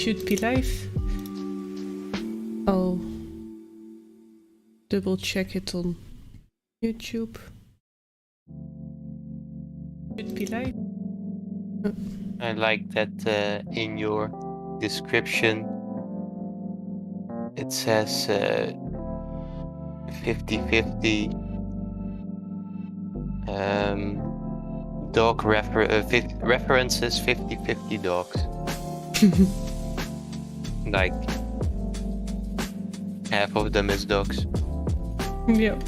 should be live. I'll double check it on YouTube. Should be live. Oh. I like that in your description it says 50-50 dog references 50-50 dogs. Like half of them is dogs. Yeah.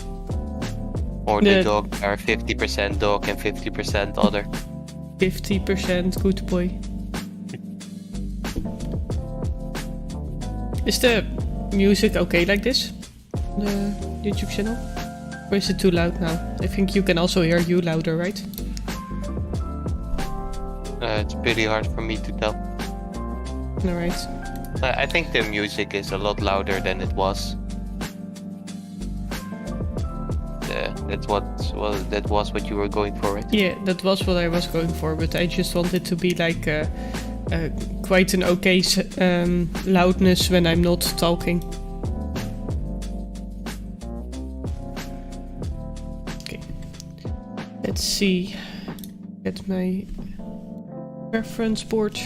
Or the dog are 50% dog and 50% other. 50% good boy. Is the music okay like this? The YouTube channel? Or is it too loud now? I think you can also hear you louder, right? It's pretty hard for me to tell. Alright. I think the music is a lot louder than it was. That was what you were going for, right? Yeah, that was what I was going for, but I just wanted to be like quite an okay loudness when I'm not talking. Okay. Let's see. Get my reference board.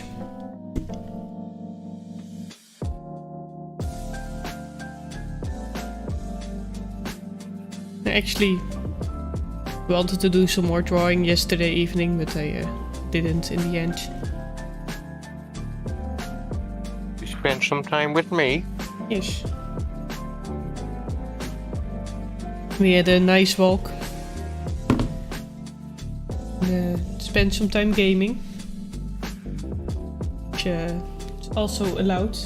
I actually wanted to do some more drawing yesterday evening, but I didn't in the end. You spent some time with me? Yes. We had a nice walk. Spent some time gaming. Which is also allowed.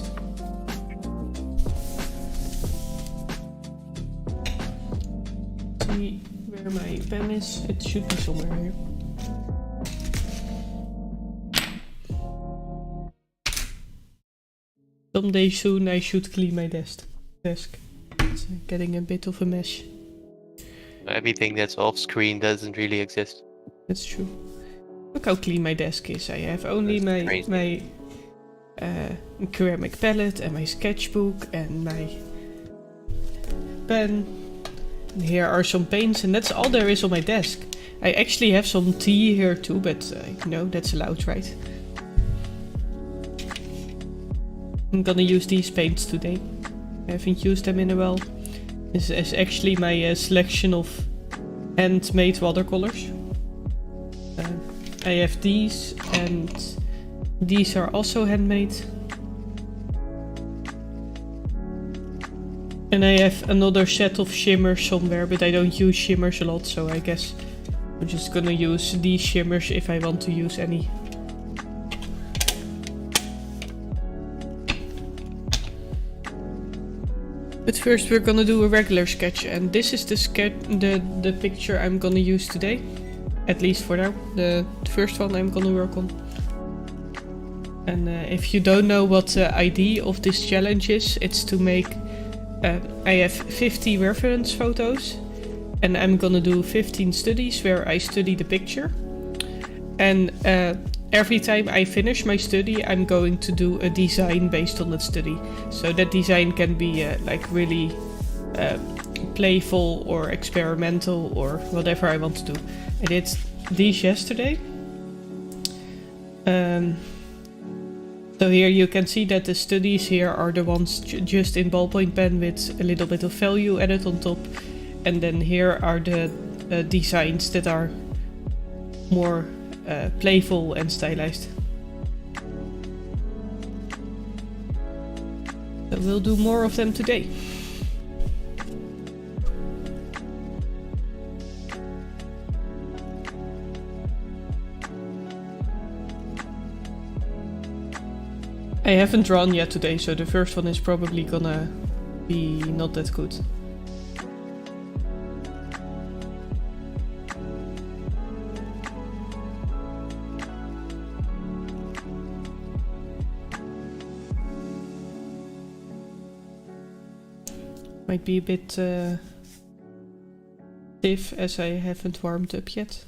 See where my pen is. It should be somewhere here. Someday soon I should clean my desk. It's getting a bit of a mess. Everything that's off screen doesn't really exist. That's true. Look how clean my desk is. I have only my ceramic palette and my sketchbook and my pen. And here are some paints, and that's all there is on my desk. I actually have some tea here too, but no, that's allowed, right? I'm gonna use these paints today. I haven't used them in a while. This is actually my selection of handmade watercolors. I have these, and these are also handmade. And I have another set of shimmers somewhere, but I don't use shimmers a lot, so I guess I'm just gonna use these shimmers if I want to use any. But first we're gonna do a regular sketch, and this is the picture I'm gonna use today. At least for now. The first one I'm gonna work on. And if you don't know what the idea of this challenge is, it's to make... I have 50 reference photos, and I'm gonna do 15 studies where I study the picture. And every time I finish my study, I'm going to do a design based on that study. So that design can be like really playful or experimental or whatever I want to do. I did these yesterday. So here you can see that the studies here are the ones just in ballpoint pen with a little bit of value added on top. And then here are the designs that are more playful and stylized. So we'll do more of them today. I haven't drawn yet today, so the first one is probably gonna be not that good. Might be a bit stiff as I haven't warmed up yet.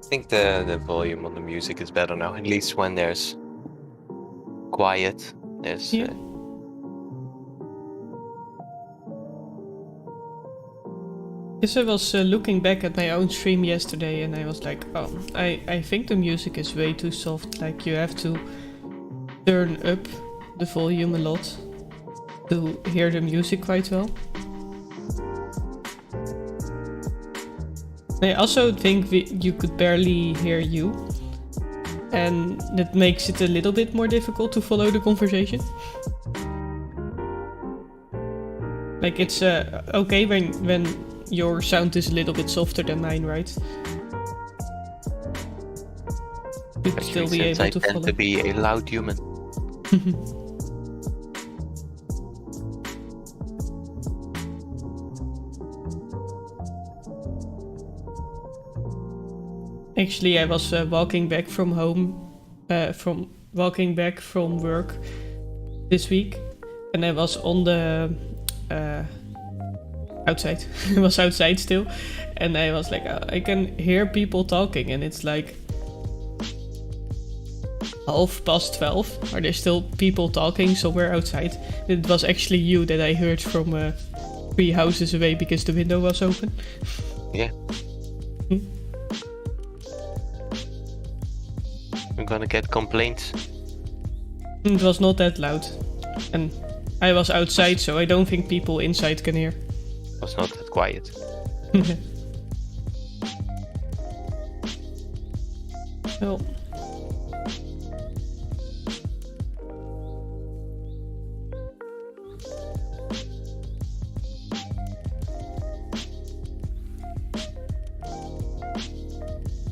I think the volume on the music is better now, at least when there's quiet. There's Yeah. Because I was looking back at my own stream yesterday and I was like, oh, I think the music is way too soft. Like you have to turn up the volume a lot to hear the music quite well. I also think you could barely hear you. And that makes it a little bit more difficult to follow the conversation. Like it's okay when your sound is a little bit softer than mine, right? You'd still be able to follow. I tend to be a loud human. Actually, I was walking back from home, walking back from work this week, and I was on the outside. I was outside still, and I was like, I can hear people talking, and it's like 12:30. Are there still people talking somewhere outside? It was actually you that I heard from 3 houses away because the window was open. Yeah. I'm gonna get complaints. It was not that loud. And I was outside, so I don't think people inside can hear. It was not that quiet. Well.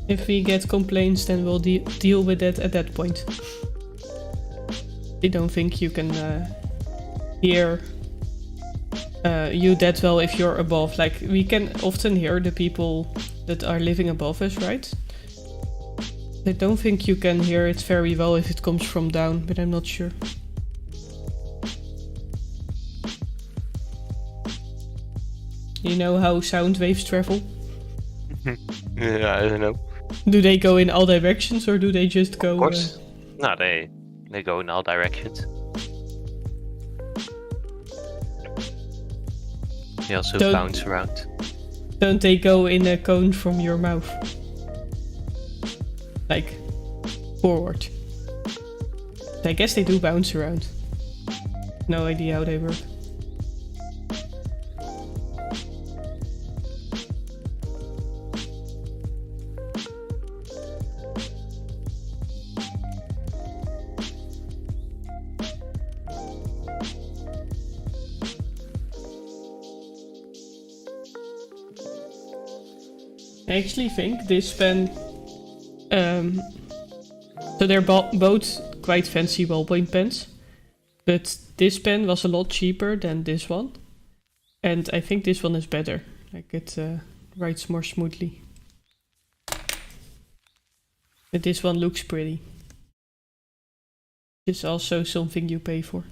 If we get complaints, then we'll deal with it at that point. I don't think you can hear you that well if you're above. Like, we can often hear the people that are living above us, right? I don't think you can hear it very well if it comes from down, but I'm not sure. You know how sound waves travel? Yeah, I don't know. Do they go in all directions or do they just go... Of course. No, they go in all directions. They also bounce around. Don't they go in a cone from your mouth? Like, forward. I guess they do bounce around. No idea how they work. I actually think this pen, so they're both quite fancy ballpoint pens, but this pen was a lot cheaper than this one, and I think this one is better. Like it writes more smoothly. But this one looks pretty. It's also something you pay for.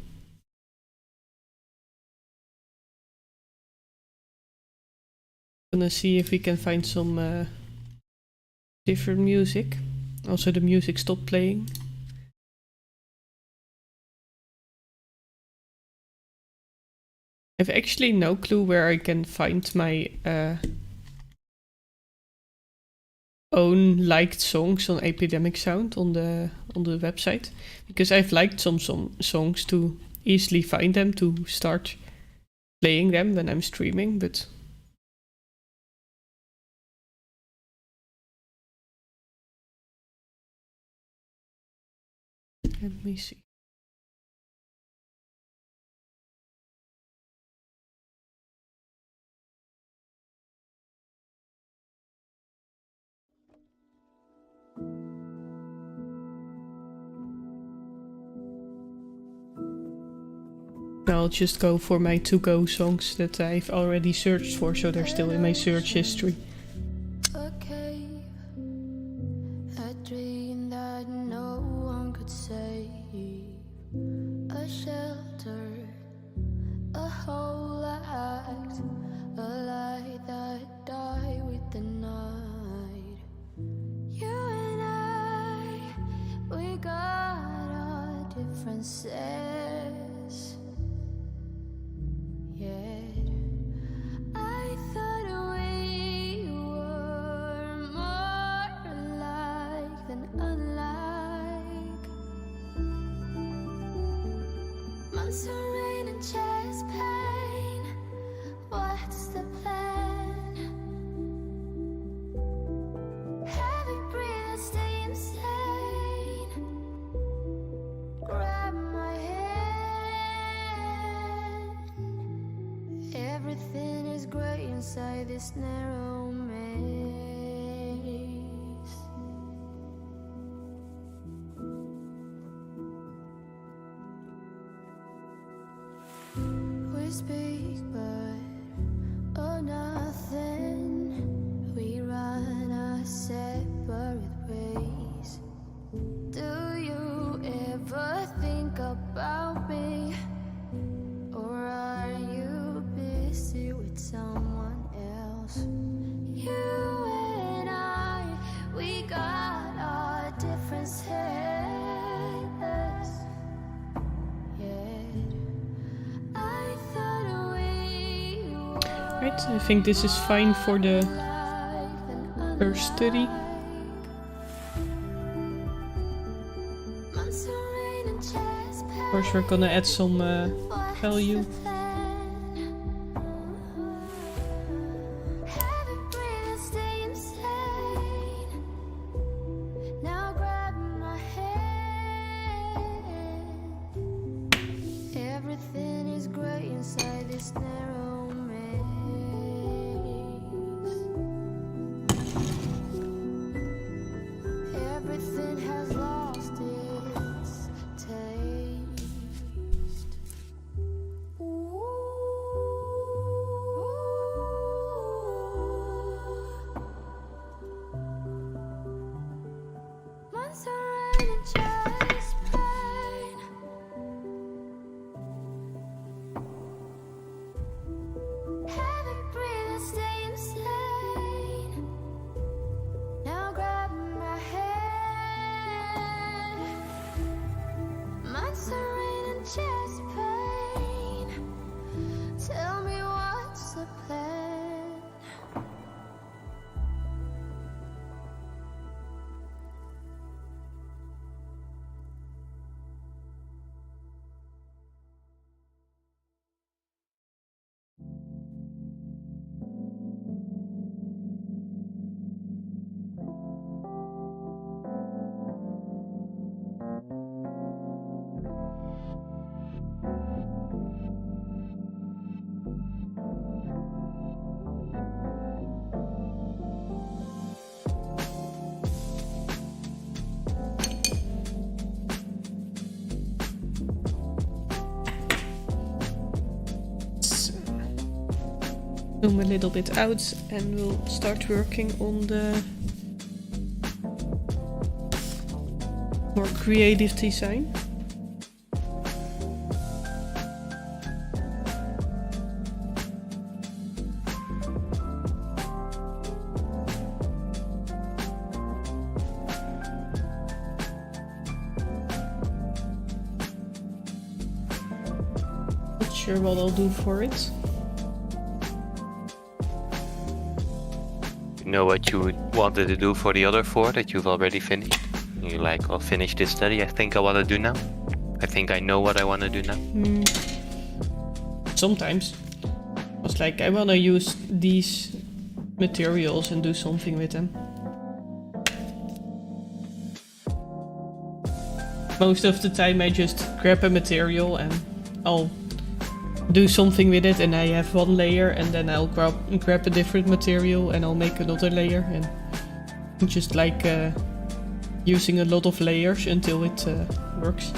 Gonna see if we can find some different music. Also, the music stopped playing. I have actually no clue where I can find my own liked songs on Epidemic Sound on the website, because I've liked some songs to easily find them to start playing them when I'm streaming, but Let me see. I'll just go for my to-go songs that I've already searched for, so they're still in my search history. A cave, a dream that no one could save, a shelter, a whole act, a light that died with the night. You and I, we got our differences. Yet I thought we were more alike than unlike. Months of rain and chest pain. What's the plan? Heavy breathing, stay insane. Grab my hand. Everything is grey inside this narrow maze. We speak but oh nothing. We run our separate ways. Do you ever think about me? Or are you busy with someone else? You and I, we got our differences. Yet I thought we were Right, I think this is fine for the first study. months of rain and chest pain. Of course, we're gonna add some value. Heavy breathing, stay insane. Now grab my hand. Everything is grey inside this narrow maze. Everything has lost its taste. Months of rain and chest pain. Heavy breathing, stay insane. Now grab my hand. Months of rain and chest pain. Tell me what's the plan? Zoom a little bit out and we'll start working on the more creative design. Not sure what I'll do for it. You know what you wanted to do for the other 4 that you've already finished? You're like, I'll finish this study. I think I want to do now. I think I know what I want to do now. Sometimes. I was like, I wanna use these materials and do something with them. Most of the time I just grab a material and I'll do something with it, and I have one layer, and then I'll grab a different material and I'll make another layer, and just like using a lot of layers until it works.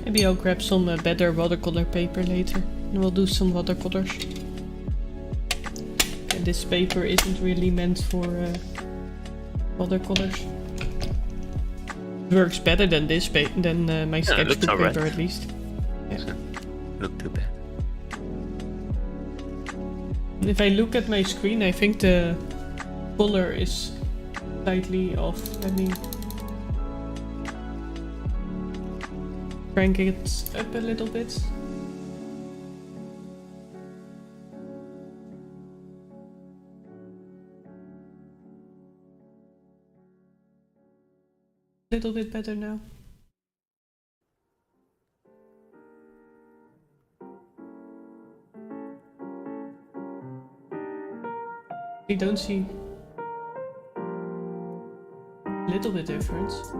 Maybe I'll grab some better watercolor paper later, and we'll do some watercolors. And this paper isn't really meant for watercolors. It works better than this than my sketchbook paper, at least. Yeah. Look too bad. If I look at my screen, I think the color is slightly off. Let me crank it up a little bit. A little bit better now. We don't see a little bit difference.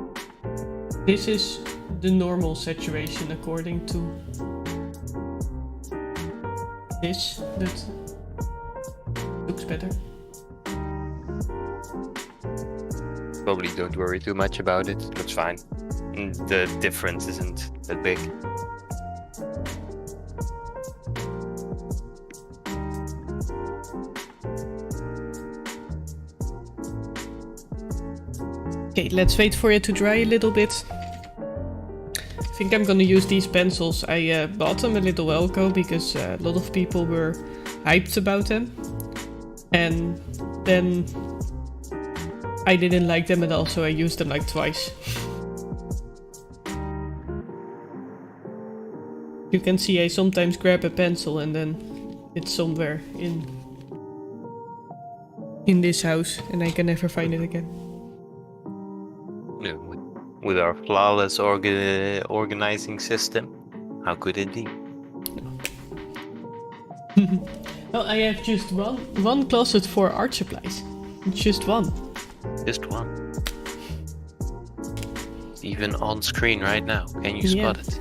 This is the normal saturation according to this, but looks better. Probably don't worry too much about it. Looks fine. The difference isn't that big. Okay, let's wait for it to dry a little bit. I think I'm gonna use these pencils. I bought them a little while ago because a lot of people were hyped about them. And then I didn't like them at all, so I used them like twice. You can see I sometimes grab a pencil and then it's somewhere in this house and I can never find it again. Yeah, with our flawless organizing system, how could it be? Well, I have just one closet for art supplies. Just one. Just one. Even on screen right now. Can you spot it?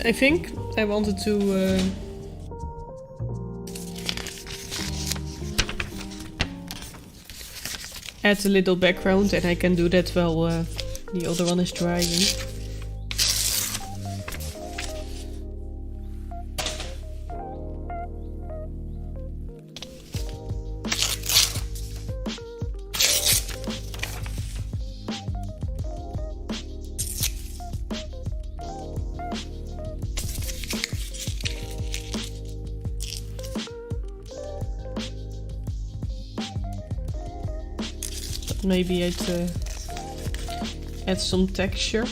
I think I wanted to add a little background, and I can do that while the other one is drying. Maybe I'd add some texture.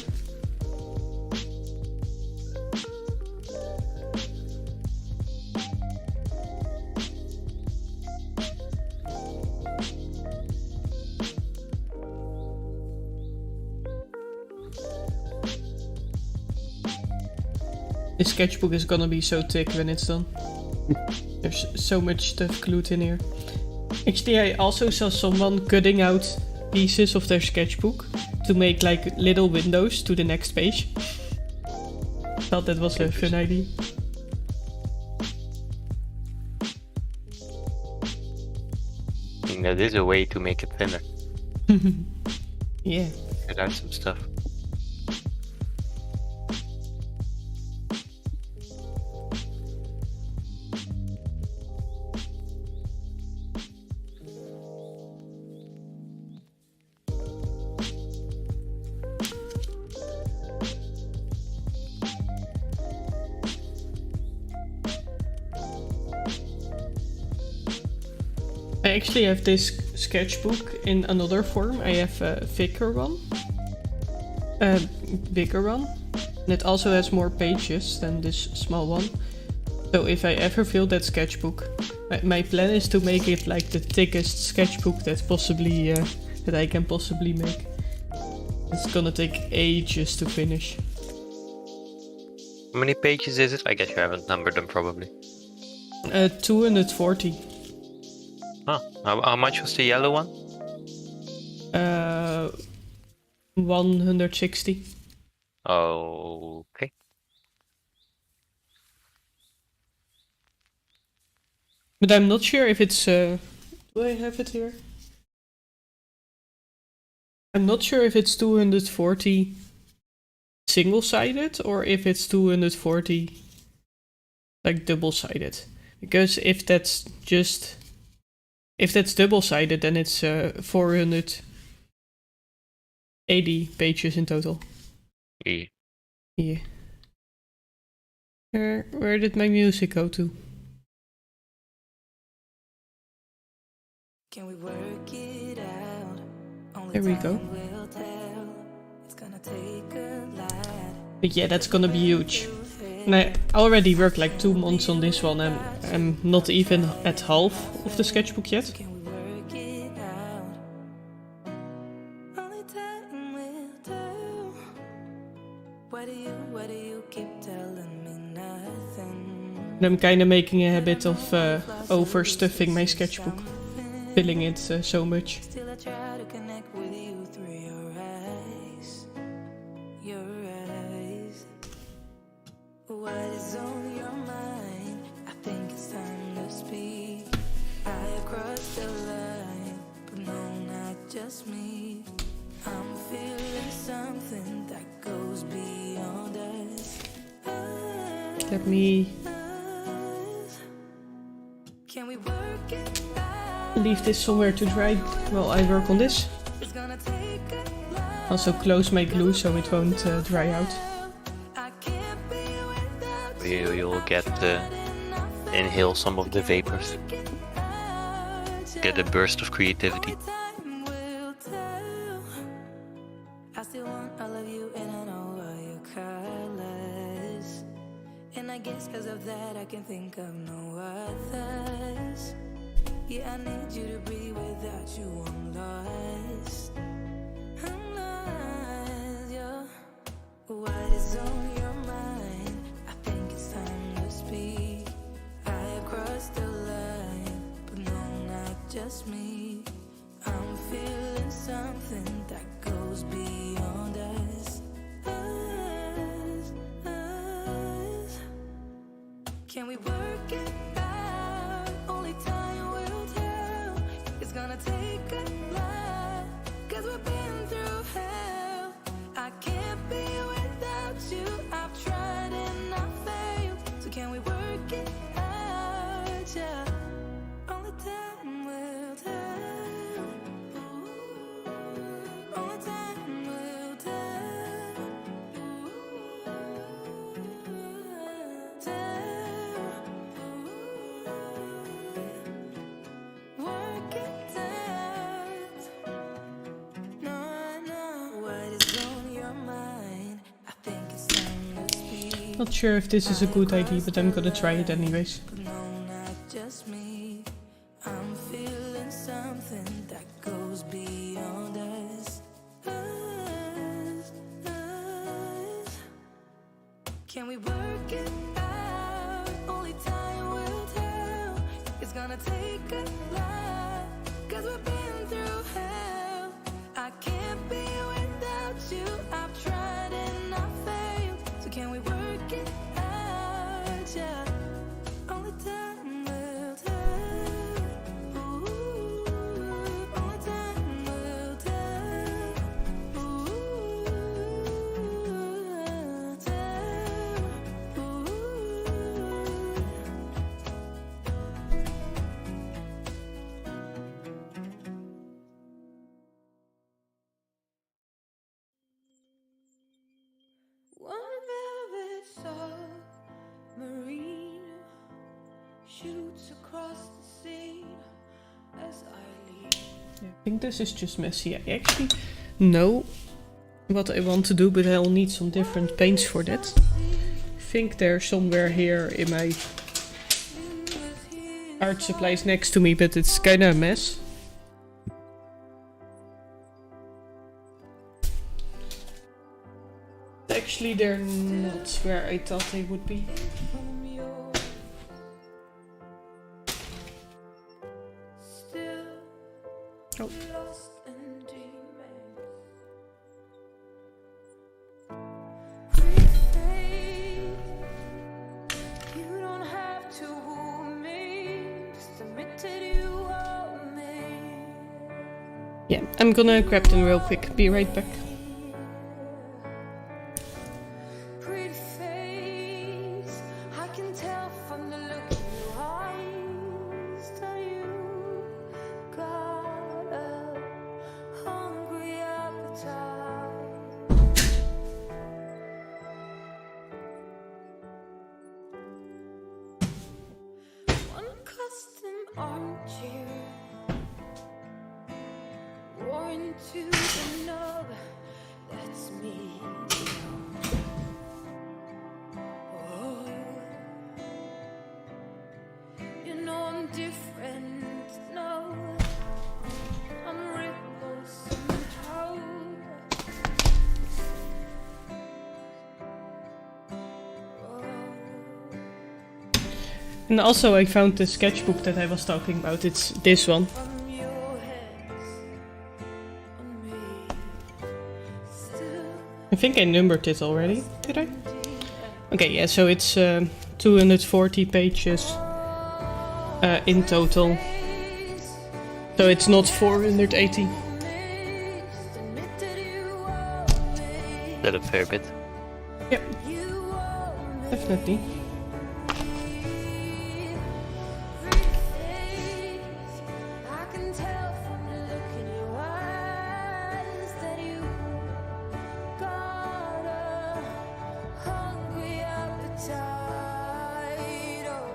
The sketchbook is gonna be so thick when it's done. There's so much stuff glued in here. Actually, I also saw someone cutting out pieces of their sketchbook to make like little windows to the next page. Thought that was a fun idea. I think that is a way to make it thinner. Yeah. Cut out some stuff. I actually have this sketchbook in another form. I have a thicker one, a bigger one, and it also has more pages than this small one. So if I ever fill that sketchbook, my plan is to make it like the thickest sketchbook that possibly that I can possibly make. It's gonna take ages to finish. How many pages is it? I guess you haven't numbered them probably. 240. Huh. How much was the yellow one? 160. Okay. But I'm not sure if it's... do I have it here? I'm not sure if it's 240 single-sided or if it's 240 like double-sided. Because if that's double-sided, then it's 480 pages in total. Yeah. Yeah. Where did my music go to? Can we work it out? Only There we go. time will tell. It's gonna take a lot. But yeah, that's gonna be huge. And I already worked like 2 months on this one, and I'm not even at half of the sketchbook yet. Can we work it out? Only time will tell. Why do you keep telling me nothing? And I'm kinda making a habit of overstuffing my sketchbook. Filling it so much. Still I try to connect with you through your eyes. Your eyes. What is on your mind? I think it's time to speak. I have crossed the line, but no, not just me. I'm feeling something that goes beyond us. Let me Can we work it out? leave this somewhere to dry while I work on this. It's gonna take a lot. Also close my glue so it won't dry out. I can't be without You'll get inhale some of the vapors. Get a burst of creativity. Time will tell. I still want all of you and I know all your colors. And I guess because of that I can think of no others. Yeah, I need you to breathe. Without you I'm lost. I'm lost, yeah. What is on your mind? I think it's time to speak. I have crossed the line, but no, not just me. I'm feeling something that goes beyond us. Us, us. Not sure if this is a good idea, but I'm gonna try it anyways. But no, not just me. I'm feeling something that goes beyond us. Us. Can we work it out? Only time will tell. It's gonna take a lot, 'cause we've been through hell. I can't be without you. I've tried and I failed. So can we work it out? Yeah. Only time will tell. Ooh, only time will tell. Ooh, tell. Ooh. One velvet submarine shoots across the scene as I leave. Yeah, I think this is just messy. I actually know what I want to do, but I'll need some different paints for that. I think they're somewhere here in my art supplies next to me, but it's kinda a mess. Actually, they're not where I thought they would be. Still Oh. lost in dreaming. Pretty face, you don't have to woo me. Just admit that you want me. Yeah, I'm gonna grab them real quick. Be right back. Pretty face, I can tell from the look in your eyes that you got a hungry appetite. One custom armchair, worn to the nub. That's me. Oh, you know I'm different. No, I'm ripples somehow. Oh. And also I found the sketchbook that I was talking about. It's this one. From your hands on me, still I think I numbered it already. Did I? Okay, yeah, so it's 240 pages in total. So it's not 480. just admit that you want me. That a fair bit. Yep, You want me. definitely. I can tell from the look in your eyes that you got a hungry appetite. Oh.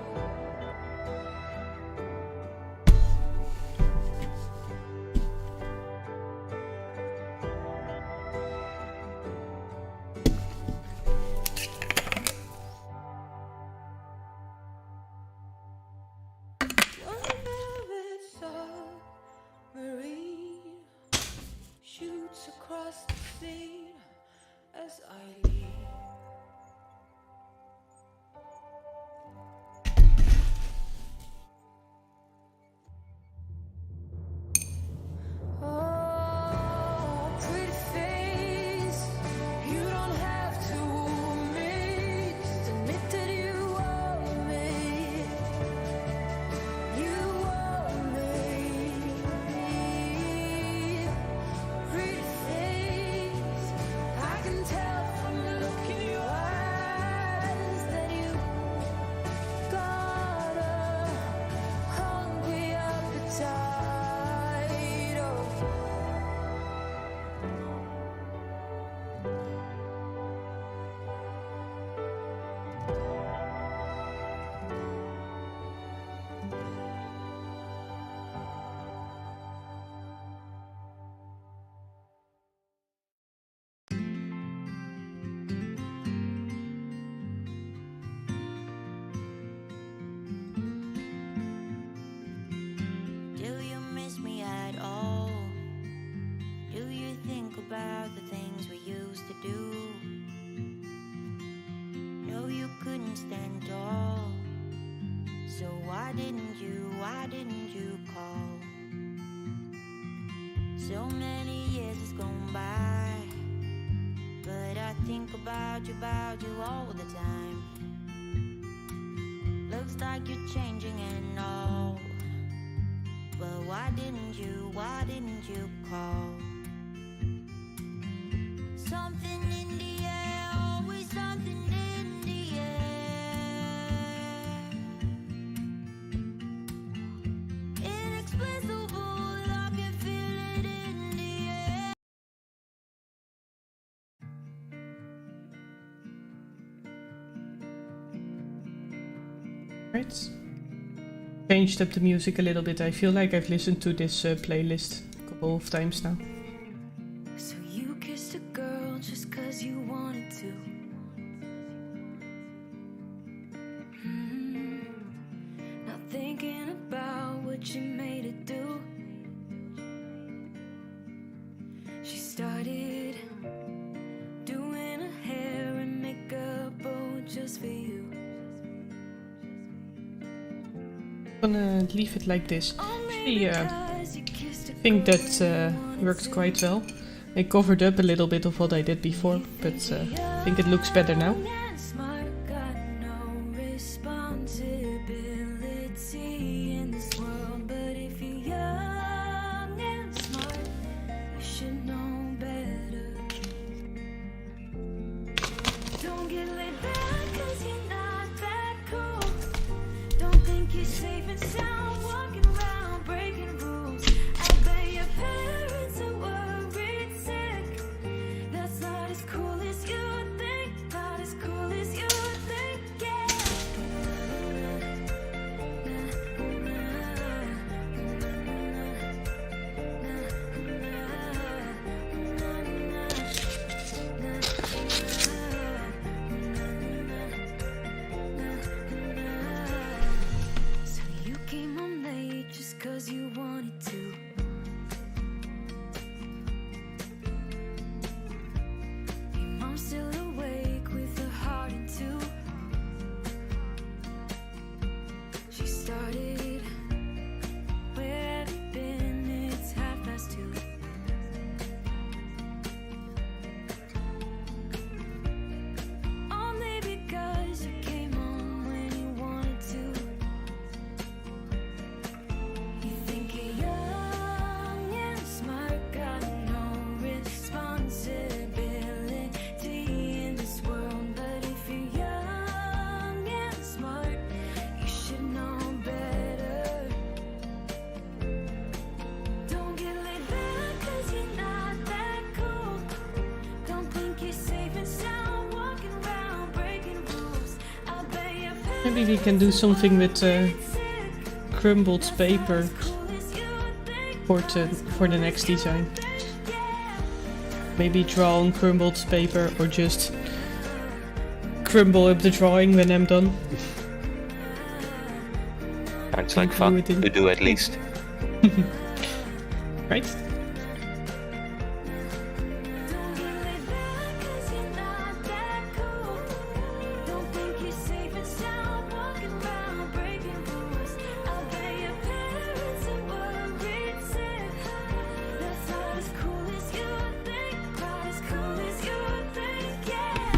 One velvet submarine shoots across the scene as I leave. Oh, pretty face, you don't have to woo me. Just admit that you want me. You want me. Pretty face, I can tell from the look in your eyes that you got a hungry appetite. Oh. why didn't you call? So many years has gone by, but I think about you all the time. Looks like you're changing and all, but why didn't you call? Something in the air, always something in the air. Inexplicable, I can feel it in the air. Right. Changed up the music a little bit. I feel like I've listened to this playlist a couple of times now. So you kissed a girl just 'cause you wanted to. Not thinking about what you made it do. She started doing her hair and makeup, oh, just for you. I'm gonna leave it like this. Only Actually, because you kissed a I think girl that you worked wanted quite to. well. I covered up a little bit of what I did before, but I think it looks better now. Young and smart, got no responsibility in this world. But if you're young and smart, you should know better. Don't get laid back 'cause you're not that cool. Don't think you're safe and sound, walking around breaking rules. I bet your parents are worried sick. That's not as cool as you think, not as cool as you think, yeah. So you came home late just 'cause you wanted to. Your mom's still awake with her heart in two. She started, where have you been? It's 2:30. Only because you came home when you wanted to. You think you're young and smart, got no responsibility in this world. But if you're young and smart, you should know better. Don't get laid back 'cause you're not that cool. Don't think you're safe and sound, walking around breaking rules. I bet your Maybe we can do something with parents crumbled paper cool as you think. for the next design. Maybe draw on crumbled paper or just crumble up the drawing when I'm done. Sounds like Glue fun it in. to do at least. Right? Don't get laid back 'cause you're not that cool. Don't think you're safe and sound, walking around breaking rules. I bet your parents are worried sick. That's not as cool as you think, not as cool as you think, yeah.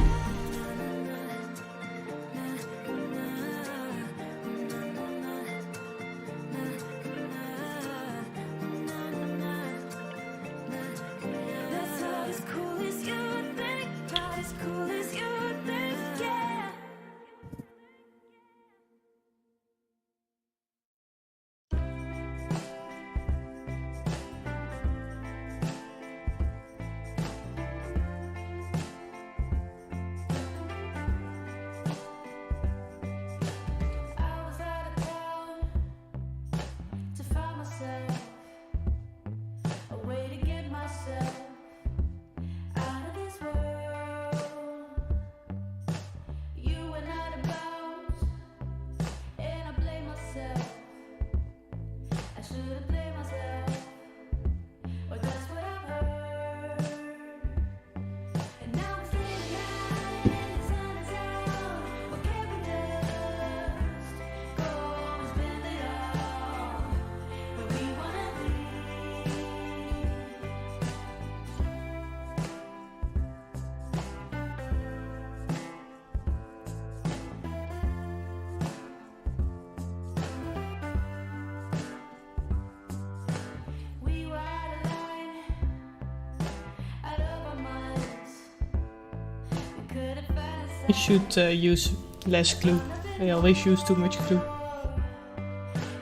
I should use less glue. I always use too much glue.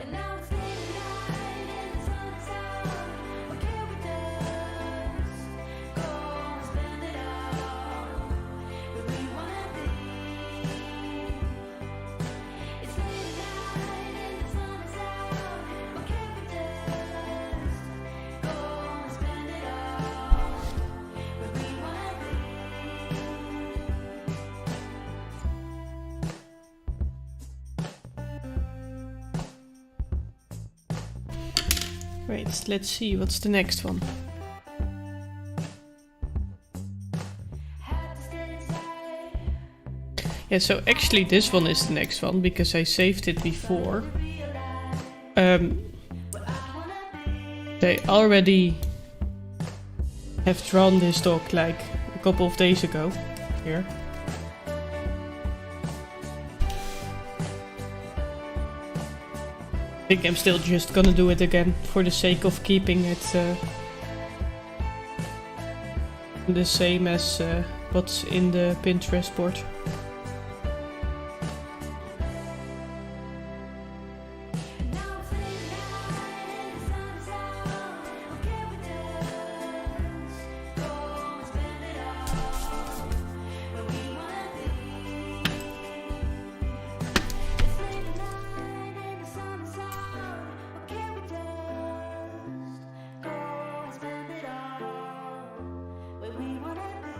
And now it's late at night and the sun is out. What can we do? Go and spend it all where we wanna be. It's late at night and the sun is out. What can we do? Go and spend it all where we wanna be. Right, let's see, what's the next one? Had to stay inside. Yeah, so actually this one is the next one because I saved it before. They already have drawn this dog like a couple of days ago. Here. I think I'm still just gonna do it again for the sake of keeping it the same as what's in the Pinterest board. Now it's late at night and the sun is out. What can we do? Go and spend it all where we wanna be. It's late at night and the sun is out. What can we do? Go and spend it all where we wanna be.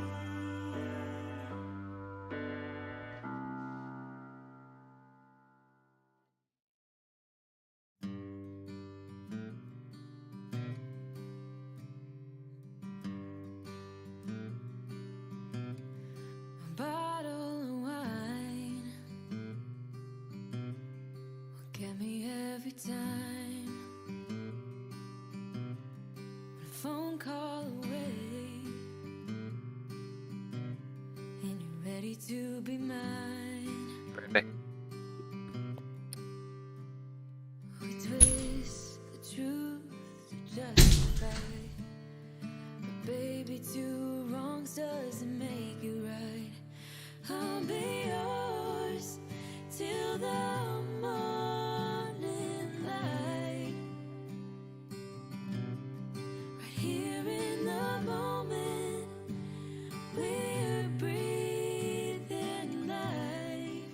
A bottle of wine will get me every time. But a phone call away, and you're ready to be mine. Perfect. We twist the truth to justify, but baby, two wrongs doesn't make you right. I'll be yours till the morning light. Right here in the moment, we're breathing life.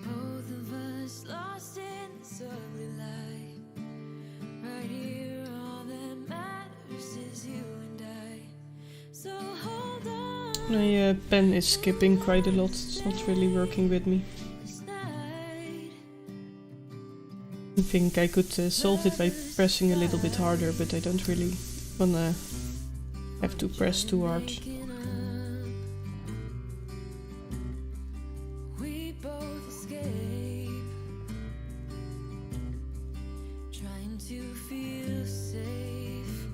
Both of us lost in this ugly life. Right here, all that matters is you and I. So hold on My pen is skipping quite a lot, it's not really working with me. this night. I think I could solve it by pressing a little bit harder, but I don't really wanna have to press too hard. Waking up, we both escape, trying to feel safe.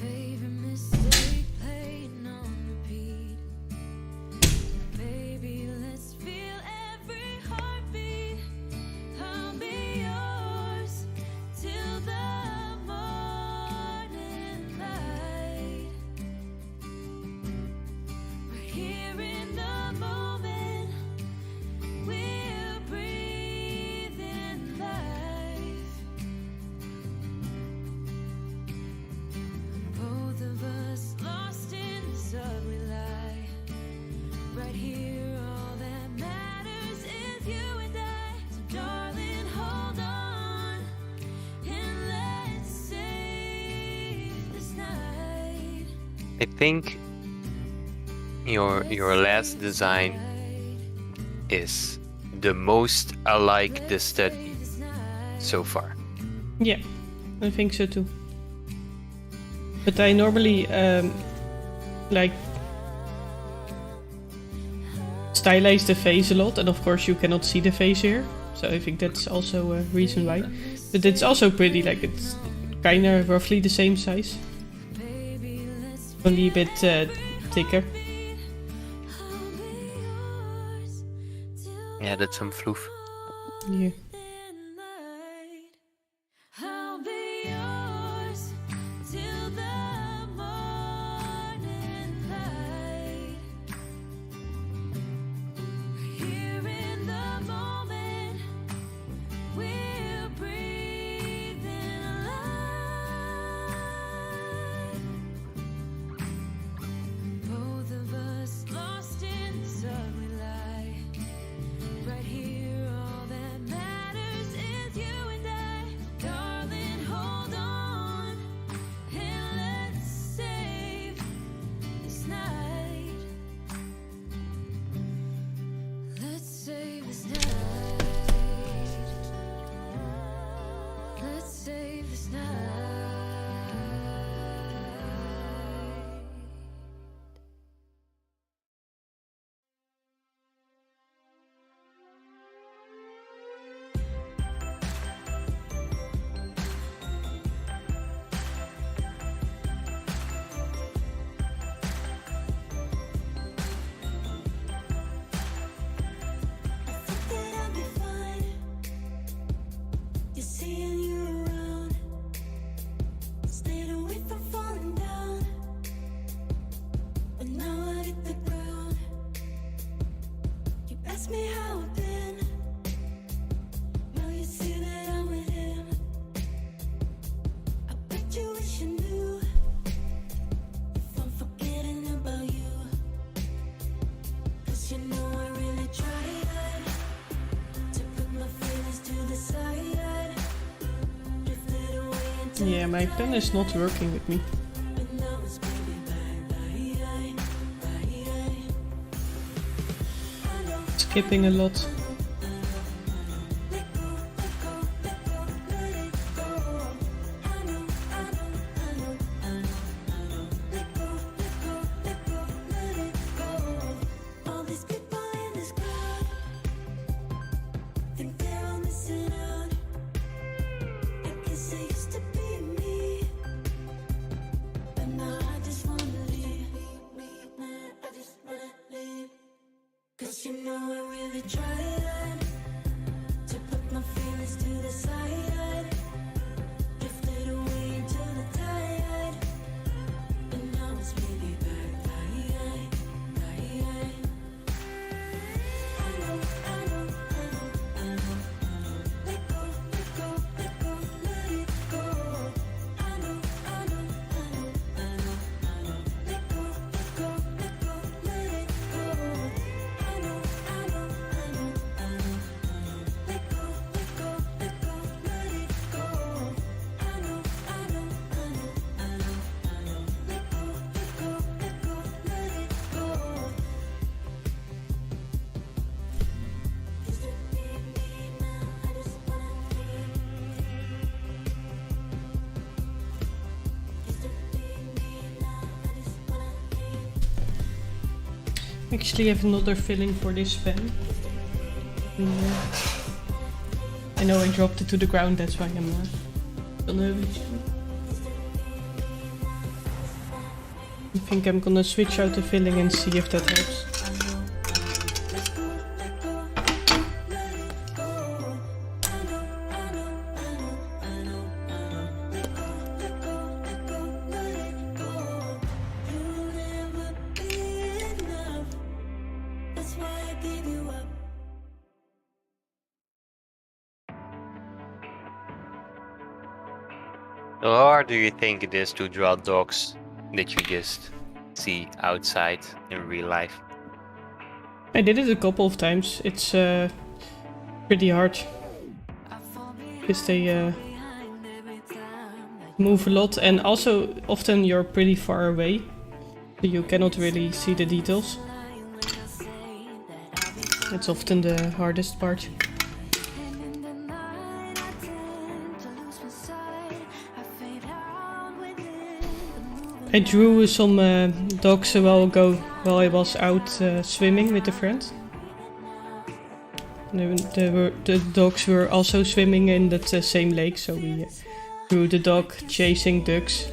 Favorite mistake playing on repeat. Baby, let's feel every heartbeat. I'll be yours till the morning light. Right here in the moment, we're breathing life. Both of us lost in this ugly life. Right here, all that matters is you and I. So darling, hold on and let's save this night. I think your last design is the most alike the study so far. Yeah, I think so too. But I normally like stylize the face a lot, and of course you cannot see the face here, so I think that's also a reason why. But it's also pretty, like it's kind of roughly the same size, Baby, let's only a bit thicker. I'll be yours till Yeah, that's some floof. Yeah. the night. I'll be yours that I'll be fine. You seeing you around. Stayed away from falling down. But now I hit the ground. You ask me how I've been. Now you see that I'm with him. I bet you wish you knew if I'm forgetting about you. 'Cause you know I really tried to put my feelings to the side. Drifted away until Yeah, my pen is not working with me. but now it's baby bye. I know, Skipping a lot. let go, let go, let go, let it go. I know, let go, let go, let it go. All these people in this crowd think they're all missing out. I guess it used to be me, but now I just wanna leave. I just wanna leave. 'Cause you know I really tried to put my feelings to the side. Drifted away into the tide. And now it's maybe bye. I know. Let go, let go, let go, let it go. I know. Let go, let go, let go, let it go. I know. Let go, let go, let go, let it go. I know. Let go, let go, let go, let it go. Used to be me, now I just wanna leave. Used to be me, now I just wanna leave. Actually, I have another filling for this pen. I know I dropped it to the ground, that's why I'm gonna reach it. I think I'm gonna switch out the filling and see if that helps. You'll never be enough. That's why I gave you up. How hard do you think it is to draw dogs that you just see outside in real life? I did it a couple of times. It's pretty hard. Because they move a lot and also often you're pretty far away. So you cannot really see the details. It's often the hardest part. I drew some dogs a while ago while I was out swimming with a friend. The dogs were also swimming in that same lake, so we drew the dog chasing ducks.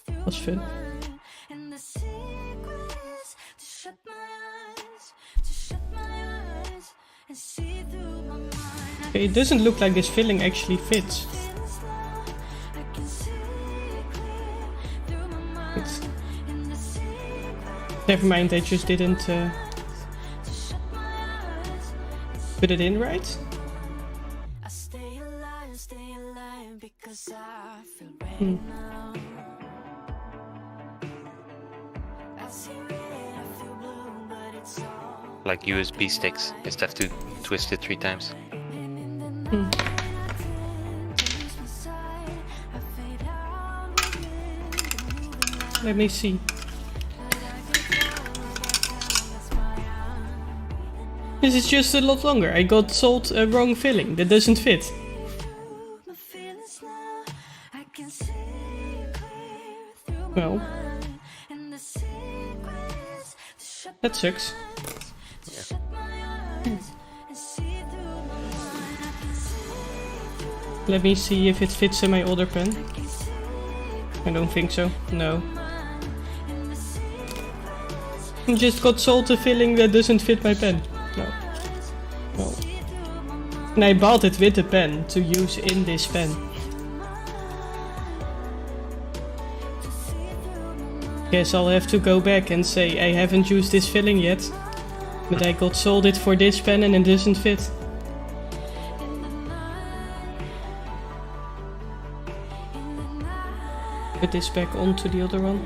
It was fun. And the secret is to shut my eyes, and see through my mind. Okay, it doesn't look like this filling actually fits. I can see clear through my mind. It's, And the secret never mind, I just didn't to shut my eyes. put it in right. I stay alive because I feel ready now. I see red, I feel blue, but it's all. Like USB sticks, just have to twist it 3 times. And in the night, I tend to lose my sight. I fade out within the moving light. Let me see. But I can tell it's my own. This is just a lot longer. I got sold a wrong filling that doesn't fit. My feelings now, can see clear through my Well, mind. And the secrets that shut that sucks. shut my eyes and see through my mind. I can see through, Let me see if it fits in my other pen. can see I don't think so. No. mine. And the secrets I just got sold a filling that doesn't fit my pen. No. No. see through my mind. And I bought it with a pen to use in this pen. Guess I'll have to go back and say I haven't used this filling yet. But I got sold it for this pen and it doesn't fit. Put this back onto the other one.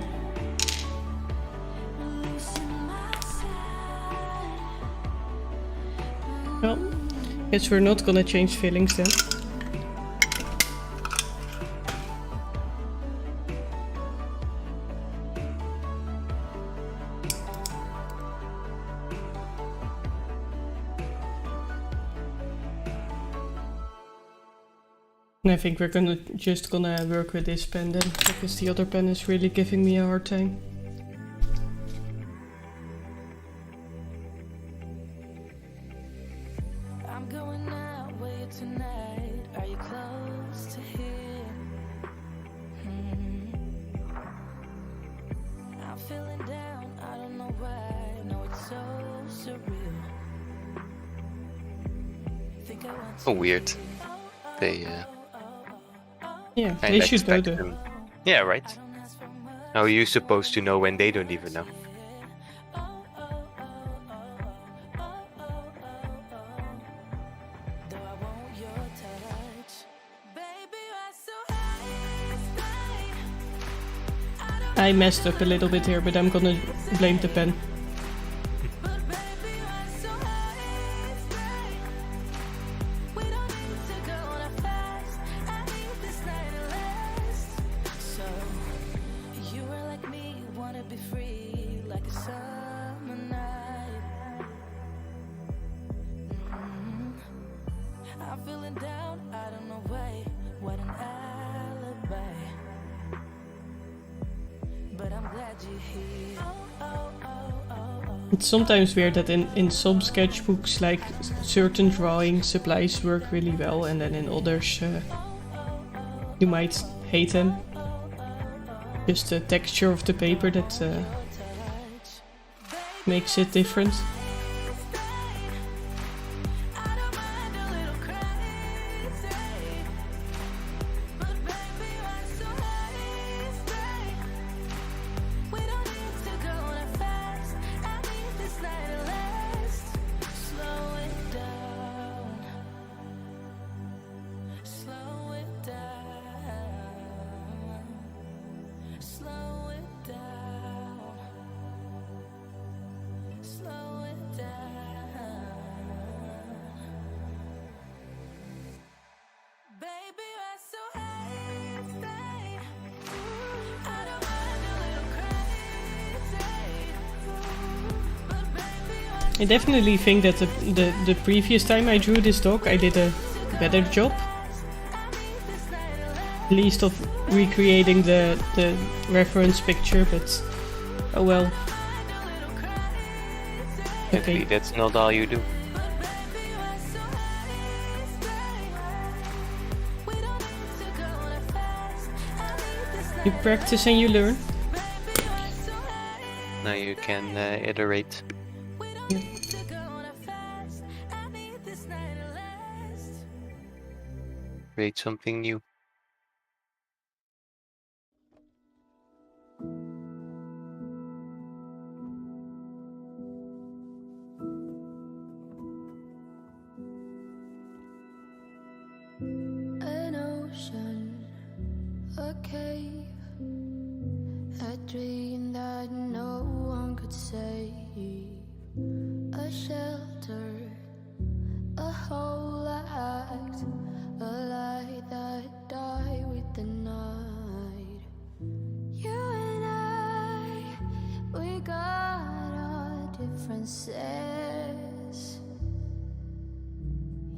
Well, guess we're not gonna change fillings then. And I think we're just gonna work with this pen then, because the other pen is really giving me a hard time. I'm going out with you tonight. Are you close to here? I'm feeling down. I don't know why. No, it's so surreal. Think I want So weird. They Yeah, kind they of should know expect them. Yeah, right. How are you supposed to know when they don't even know? though I want your touch. Baby, you're so high. I don't I messed up a little bit here, but I'm gonna blame the pen. But baby, you're so high. We don't need to go that fast. I need this night to last. So you are like me, wanna be free, like a summer night. I'm feeling down, I don't know why. What an alibi. But I'm glad you're here. It's sometimes weird that in some sketchbooks, like certain drawing supplies work really well, and then in others you might hate them. Just the texture of the paper that makes it different. I don't mind a little crazy. But baby, you're so high. We don't need to go that fast. I need this night to last. Slow it down. Slow it down. Slow it down. Slow it down. Baby, you're so high. I don't mind a little crazy. But baby, you're I definitely think that the previous time I drew this dog, I did a better job. At least of recreating the reference picture, but oh well. Maybe Okay, that's not all you do. you practice and you learn. Now you can iterate. Create something new. An ocean, a cave, a dream that no one could save, a shelter, a whole act, a light that died with the night. You and I, we got our differences,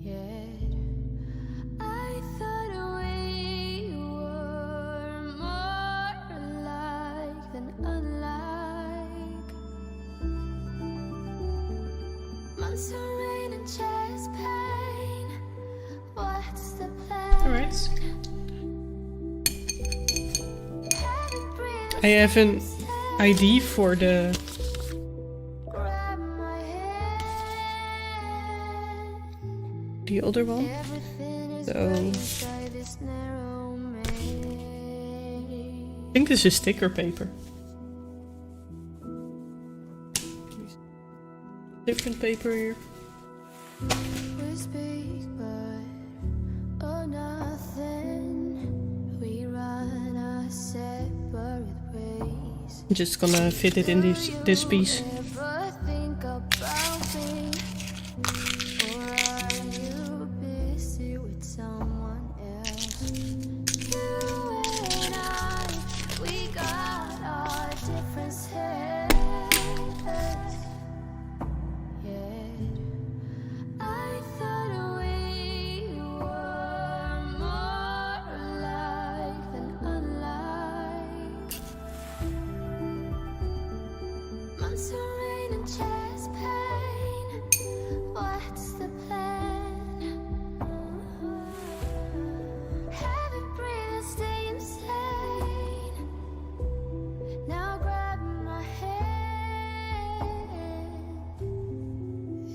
yet I thought we were Months of rain and chest pain. What's the plan? Alright. I have an ID for the Grab my hand. other one. Everything is So great inside this narrow maze. I think this is sticker paper. Different paper here. We speak, but oh nothing. We run our separate ways. I'm just gonna fit it in this piece. Ever think about me? Or are you busy with someone else? You and I, we got our differences. Yeah, I thought we were more alike than unlike. Months of rain and chest pain. What's the plan? Haven't breathed, stay insane. Now grab my hand.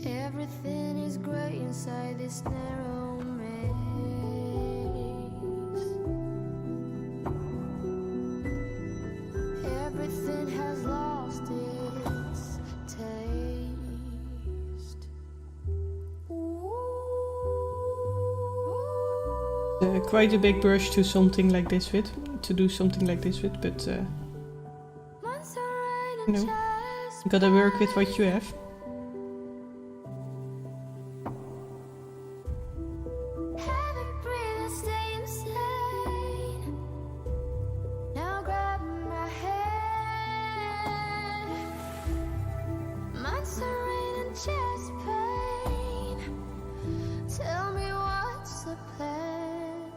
Everything is great inside this narrow maze. Everything has lost its taste. Quite a big brush to something like this with, but Months of rain and you know, chest you gotta work with what you have. Haven't breathed, stay insane. Now grab my hand. Months of rain and chest pain. Tell me what's the plan?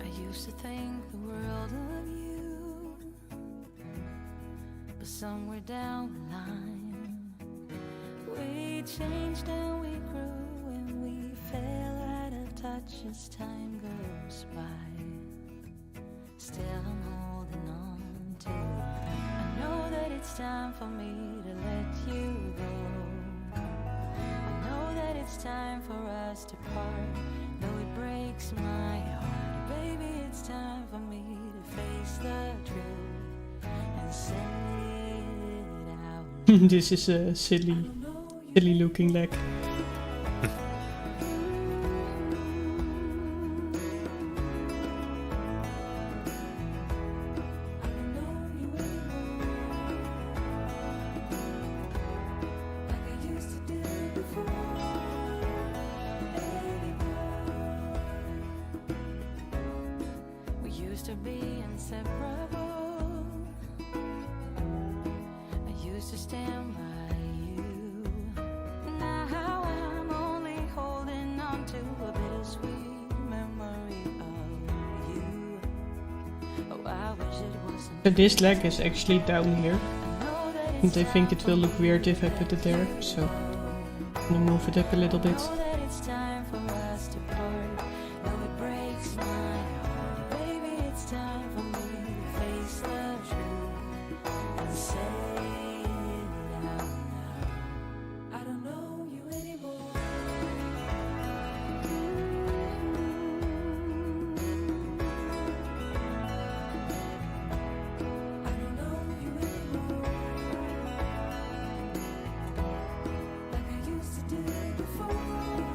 I used to think the world of you, but somewhere down the line, we changed and we grew and we fell out of touch as time goes by. Still I'm holding on to. I know that it's time for me to let you go. I know that it's time for us to part. Though it breaks my heart, baby, it's time for me to face the truth and say it out. This is a silly looking leg. We used to be inseparable. I used to stand by you. Now I'm only holding on to a bittersweet memory of you. Oh, I wish it wasn't. So this leg is actually down here, I know that and I think it will look weird if I put it there, so I'm gonna move it up a little bit. know that it's time for us to part. Though it breaks my heart, baby, it's time for me to face the truth and say it out loud. I don't know you anymore. I don't know you anymore. Like I used to do before.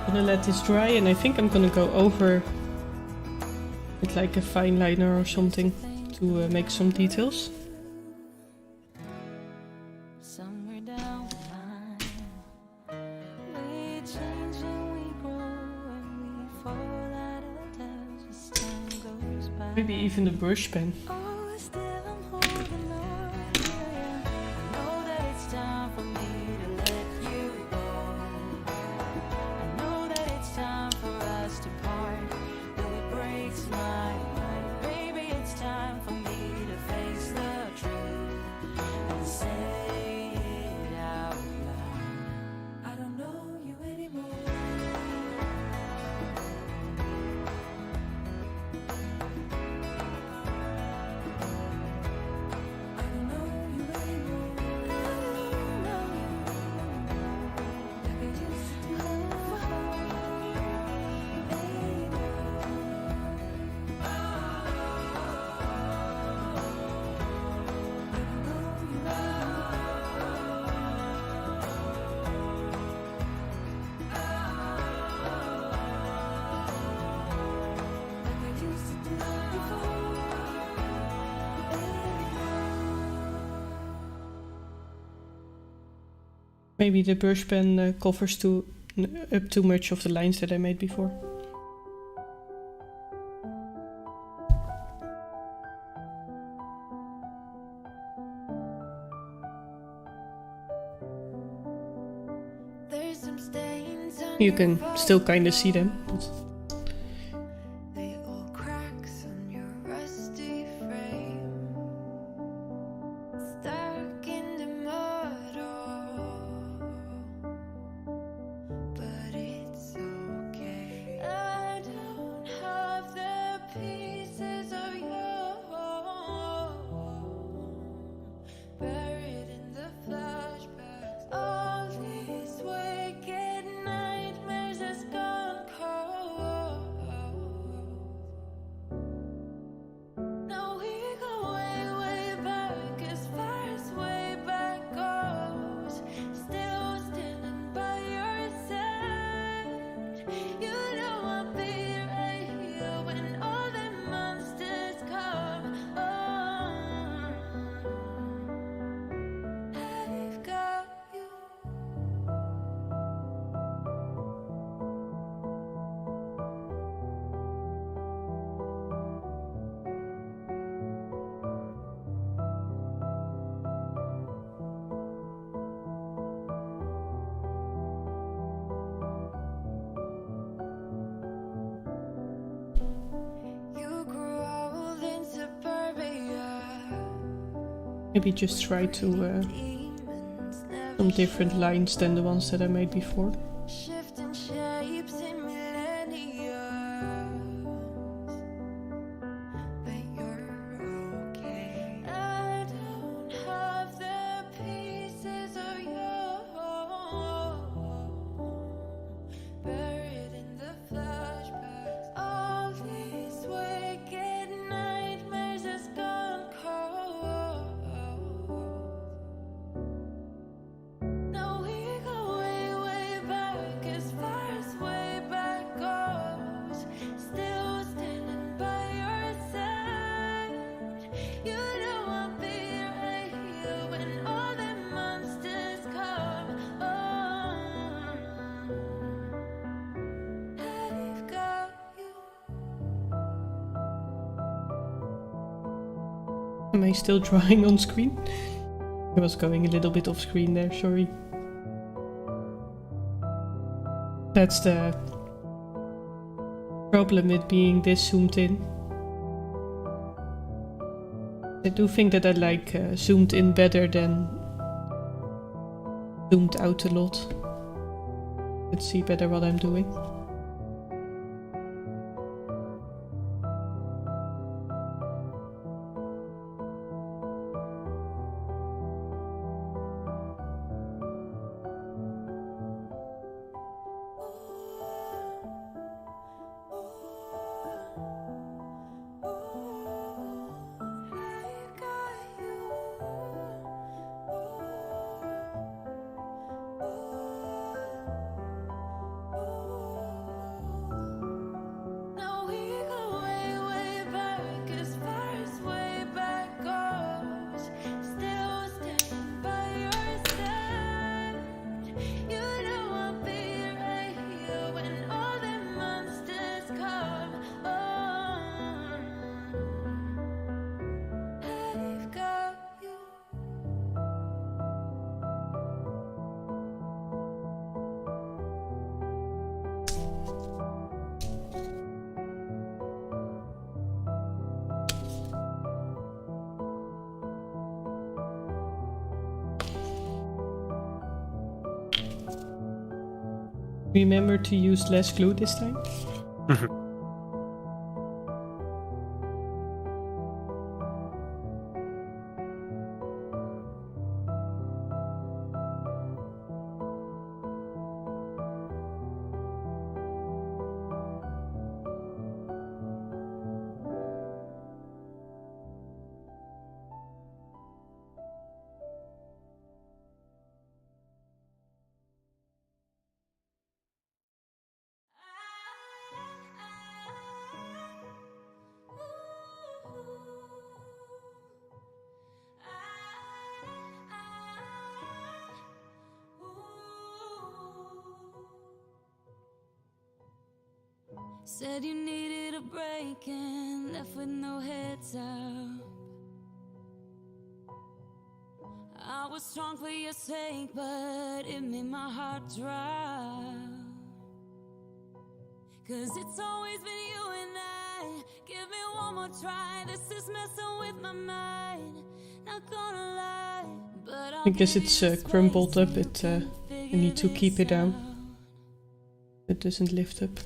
gonna let this dry, and I think I'm gonna go over with like a fine liner or something to make some details. Somewhere down the line, we change and we grow and we fall out of touch as time goes by. Maybe even the brush pen. Oh, still I'm holding on. I know that it's time for me to let you go. I know that it's time for us to part, though it breaks my heart. Baby, it's time for me to face the truth and say it out loud. I don't know you anymore. I don't know you anymore. I don't know you like I used to before. Maybe the brush pen covers up too much of the lines that I made before. There's some stains on You can still kind of see them. But little cracks on your rusty frame, stuck in the mud, but it's okay. I don't have the pieces of you buried in the flashbacks. All these wicked nightmares has gone cold. Now we go way, way back, as far as way back goes. Still standing by your side. You know I'll be right here when all the monsters come. I've got you. You grew old in suburbia. maybe just try to Demons never some different lines than the ones that I made before. shifting shapes in millennia. But you're okay. I don't have the pieces of you buried in the flashbacks. All these wicked nightmares has gone cold. Now we go way, way back, as far as way back goes. Still standing by your side. You know I'll be right here when all the monsters come. I've got you. Am I still drawing on screen? I was going a little bit off screen there, sorry. That's the problem with being this zoomed in. I do think that I like zoomed in better than zoomed out a lot. Let's see better what I'm doing. Remember to use less glue this time. Said you needed a break and left with no heads up. I was strong for your sake, but it made my heart drop. 'Cause it's always been you and I. Give me one more try. This is messing with my mind. Not gonna lie, but Because it's crumpled up, you need to keep it down. It doesn't lift up.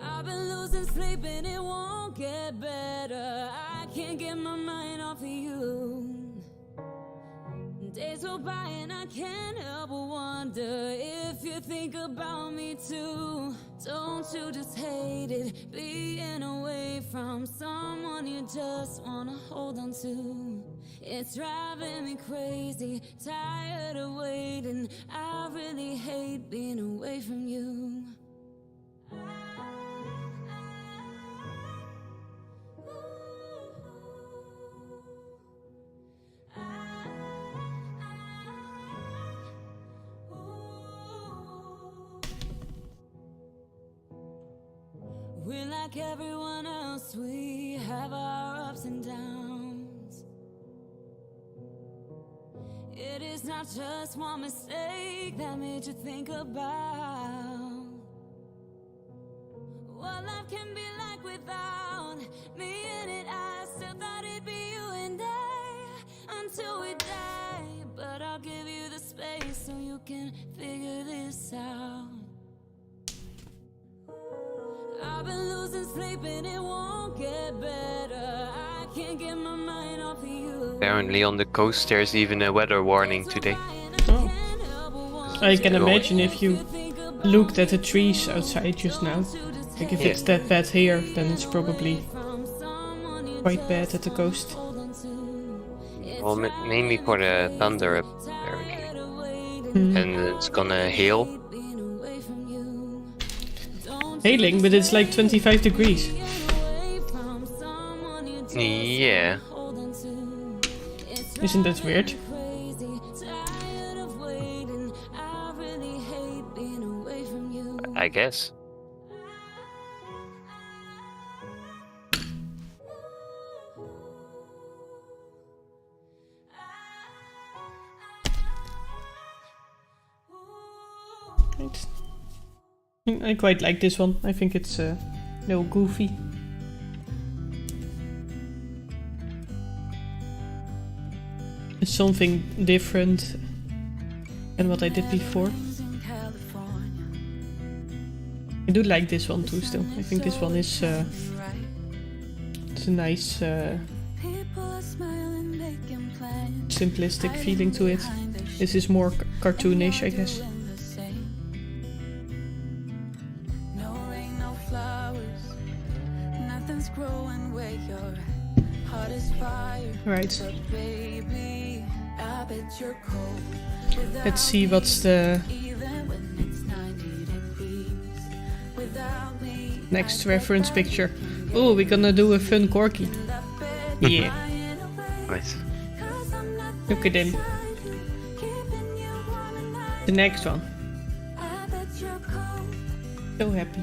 I've been losing sleep and it won't get better. I can't get my mind off of you. Days go by and I can't help but wonder if you think about me too. Don't you just hate it, being away from someone you just wanna hold on to? It's driving me crazy, tired of waiting. I really hate being away from you. We're like everyone else, we have our ups and downs. It is not just one mistake that made you think about what life can be like without me in it. I still thought it'd be you and I until we die. But I'll give you the space so you can figure this out. I've been losing sleep and it won't get better. I can't get my mind off of you. Apparently on the coast there's even a weather warning today. Oh. I can imagine if you looked at the trees outside just now. Like if it's that bad here, then it's probably quite bad at the coast. Well, mainly for the thunder apparently. And it's gonna hail. Hailing, but it's like 25 degrees. Yeah. Isn't that weird? I guess. Right. I quite like this one. I think it's a little goofy. It's something different than what I did before. I do like this one too still. I think this one is it's a nice simplistic feeling to it. This is more cartoonish, I guess. Right. Let's see what's the next reference picture. Oh, we're gonna do a fun corky. Yeah. Nice. Look at him. The next one. So happy.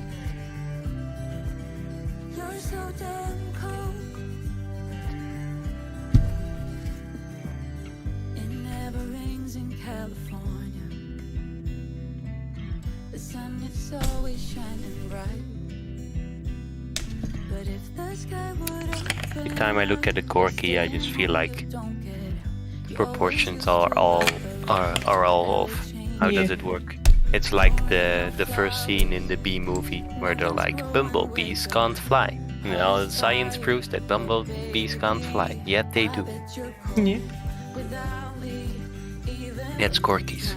Every time I look at the corky, I just feel like the proportions are all off. How does it work? It's like the first scene in the Bee movie where they're like, bumblebees can't fly. You know, science proves that bumblebees can't fly, yet they do. Yeah. That's Corky's.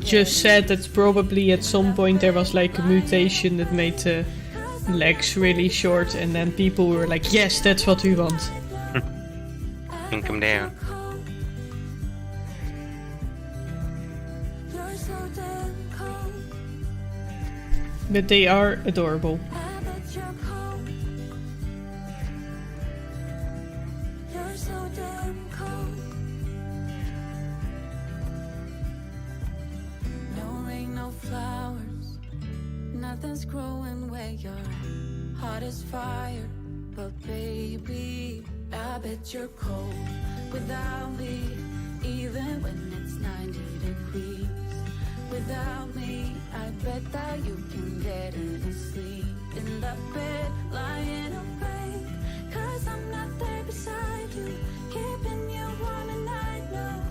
Just said that probably at some point there was like a mutation that made the legs really short, and then people were like, yes, that's what we want. Think him down. You're so damn cold. But they are adorable. I bet you're cold. You're so damn cold. No rain, no flowers. Nothing's growing where your heart is fire. But baby, I bet you're cold without me, even when it's 90 degrees. Without me, I bet that you can get any sleep in the bed, lying awake. 'Cause I'm not there beside you, keeping you warm and I know.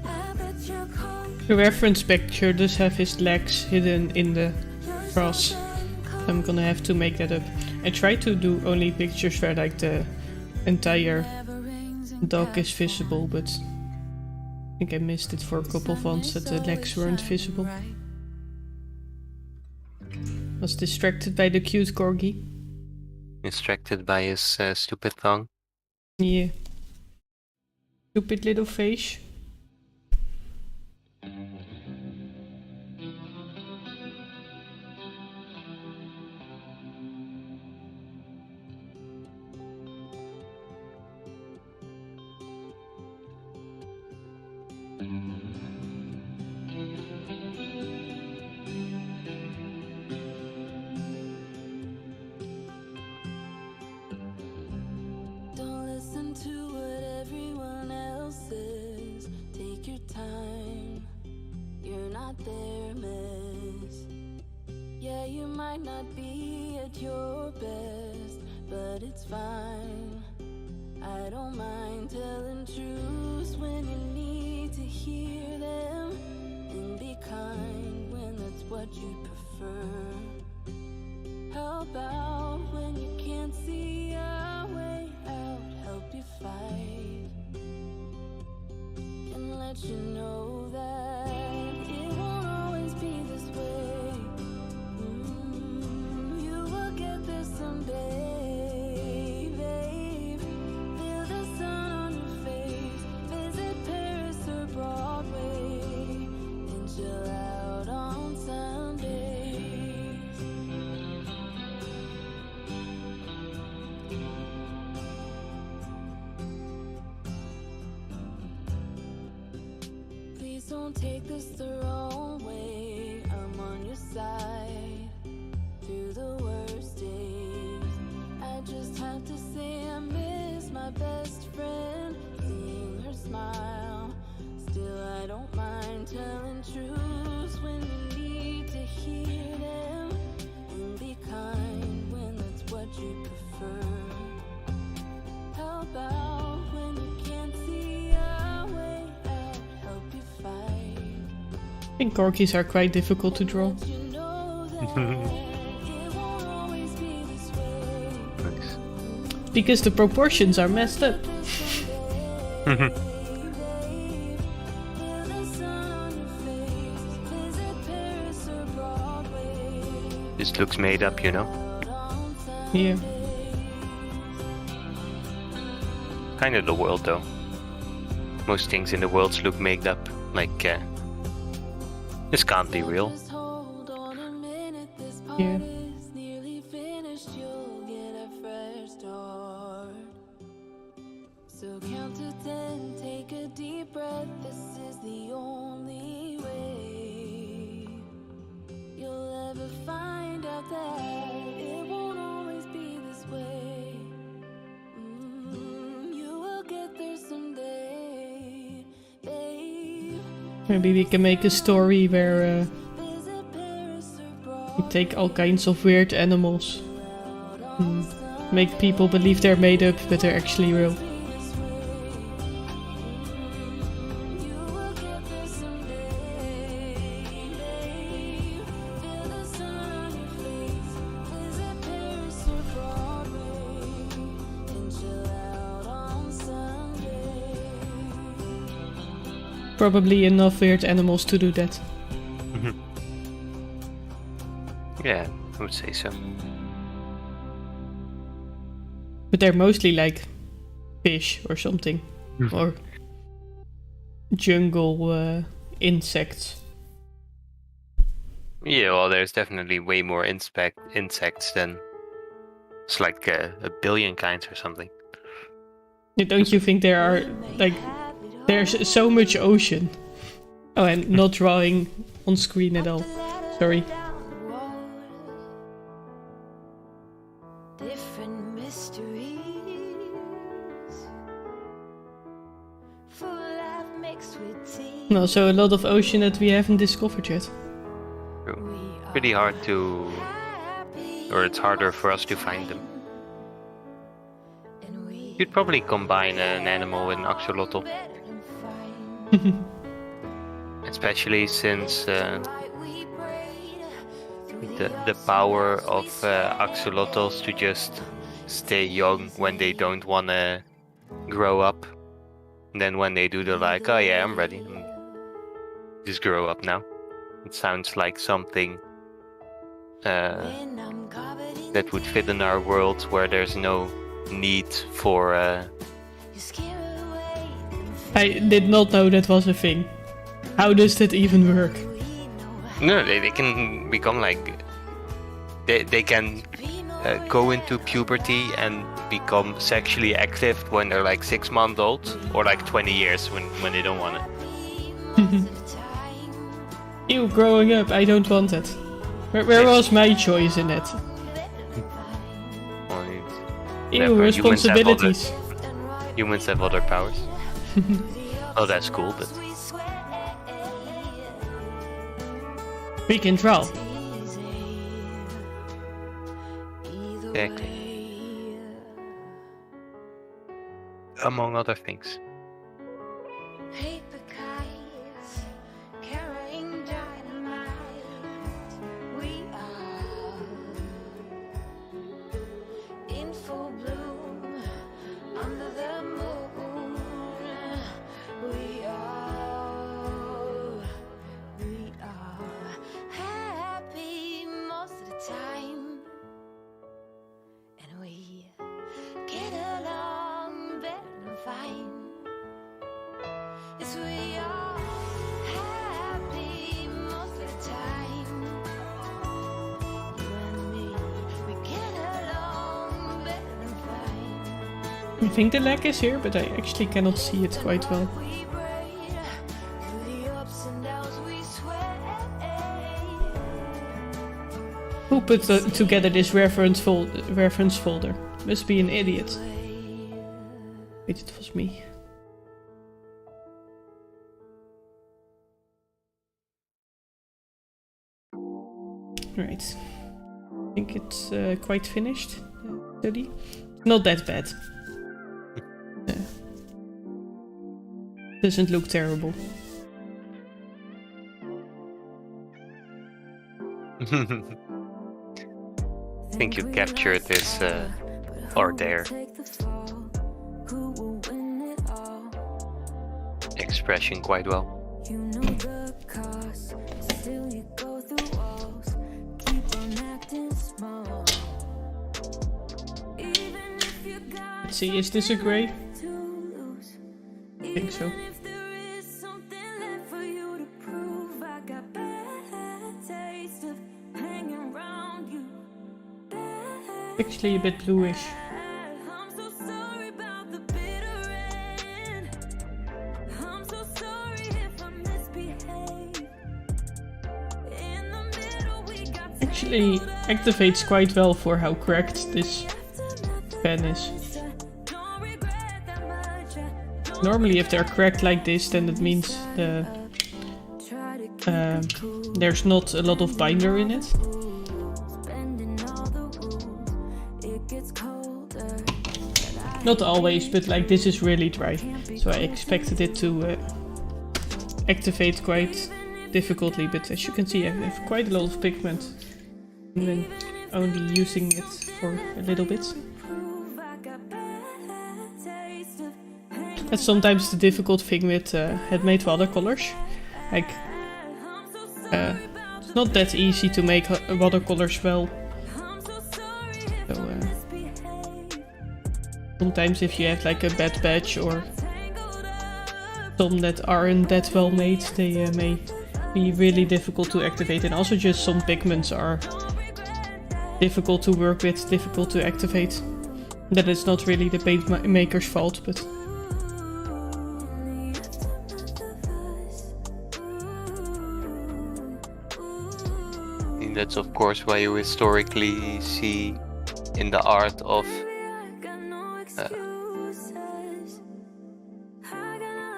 I bet you're cold. The reference picture does have his legs hidden in the You're grass. so damn cold. I'm gonna have to make that up. I try to do only pictures where like the entire Never rings and dog is cats visible, but I think I missed it for a couple of ones that the legs weren't visible. Was distracted by the cute corgi. Distracted by his stupid tongue. Yeah. Stupid little face. Don't listen to what everyone else says. Take your time. You're not their mess. Yeah, you might not be at your best, but it's fine. I don't mind telling truths when you need to hear them, and be kind when that's what you prefer. How about when you can't see a way out, help you fight and let you know that it won't always be this way. You will get there someday, babe. Feel the sun on your face, visit Paris or Broadway, and chill out on Sundays. Please don't take this the wrong way. I'm on your side through the worst days. I just have to say I miss my best friend, seeing her smile. Still, I don't mind telling truths when you need to hear them, and be kind when that's what you prefer. How about when you can't see a way out, help you fight? I think corgis are quite difficult to draw. You know that it won't always be this way. Nice. Because the proportions are messed up. Feel the sun on your face, visit Paris or Broadway, This looks made up, you know? out on Yeah. Kind of the world, though. Most things in the world look made up. Like, this can't be real. Just hold on a minute, this Yeah. part is nearly finished. You'll get a fresh start. So count to 10, take a deep breath. This is the only way you'll ever find out that it won't always be this way. You will get there someday, babe. Maybe we can make a story where Visit Paris or we take all kinds of weird animals, make people believe they're made up, but they're actually real. Probably enough weird animals to do that. Yeah, I would say so. But they're mostly like fish or something. Or jungle insects. Yeah, well, there's definitely way more insects than... It's like a billion kinds or something. Don't you think there are, like, there's so much ocean? Oh, and not drawing on screen at all. Sorry. Different mysteries, full life mixed with tea. And also a lot of ocean that we haven't discovered yet. True. Pretty hard to... Or it's harder for us to find them. You'd probably combine an animal with an axolotl. Especially since the power of axolotls to just stay young when they don't want to grow up. And then when they do, they're like, oh yeah, I'm ready. Just grow up now. It sounds like something that would fit in our world where there's no need for... I did not know that was a thing. How does that even work? No, they can become like... They can go into puberty and become sexually active when they're like 6 months old, or like 20 years when they don't want it. Ew, growing up, I don't want it. Where was my choice in it? Ew, responsibilities. Humans have other powers. Oh, that's cool, but... We can draw. Exactly. Among other things. Paper kites carrying dynamite. We are in full bloom under the moon. We are happy most of the time, and we get along better than fine. Yes, we are happy most of the time. You and me, we get along better than fine. I think the lag is here, but I actually cannot see it quite well. We braid through the ups and downs, we sweat. Who put together this reference folder? Must be an idiot. Wait, it was me. Right. I think it's quite finished. Study. Not that bad. Doesn't look terrible. I think you captured this or their expression quite well. You know the cost, still you go through walls, keep on acting small. Even if you got Let's see, is this a gray? to lose, I think so. even if there is something left for you to prove, I got bad taste of hanging around you. Actually a bit bluish. I'm so sorry about the bitter end. I'm so sorry if I misbehave. In the middle we got Actually activates quite well for how cracked this pen is. don't regret that much. Normally if they're cracked like this, then it means Try to keep there's not a lot of binder in it. bending all the rules. It gets colder. Not always, but like this is really dry. So I expected it to activate quite difficultly, but as you can see I have quite a lot of pigment. And then only using it for a little bit. Prove I got bad taste of hanging That's sometimes the difficult thing with handmade watercolors. Like, it's not that easy to make watercolors well. So, sometimes if you have like a bad batch or some that aren't that well made, they may be really difficult to activate. And also just some pigments are difficult to work with, difficult to activate. That is not really the paint maker's fault, but... And that's of course why you historically see in the art of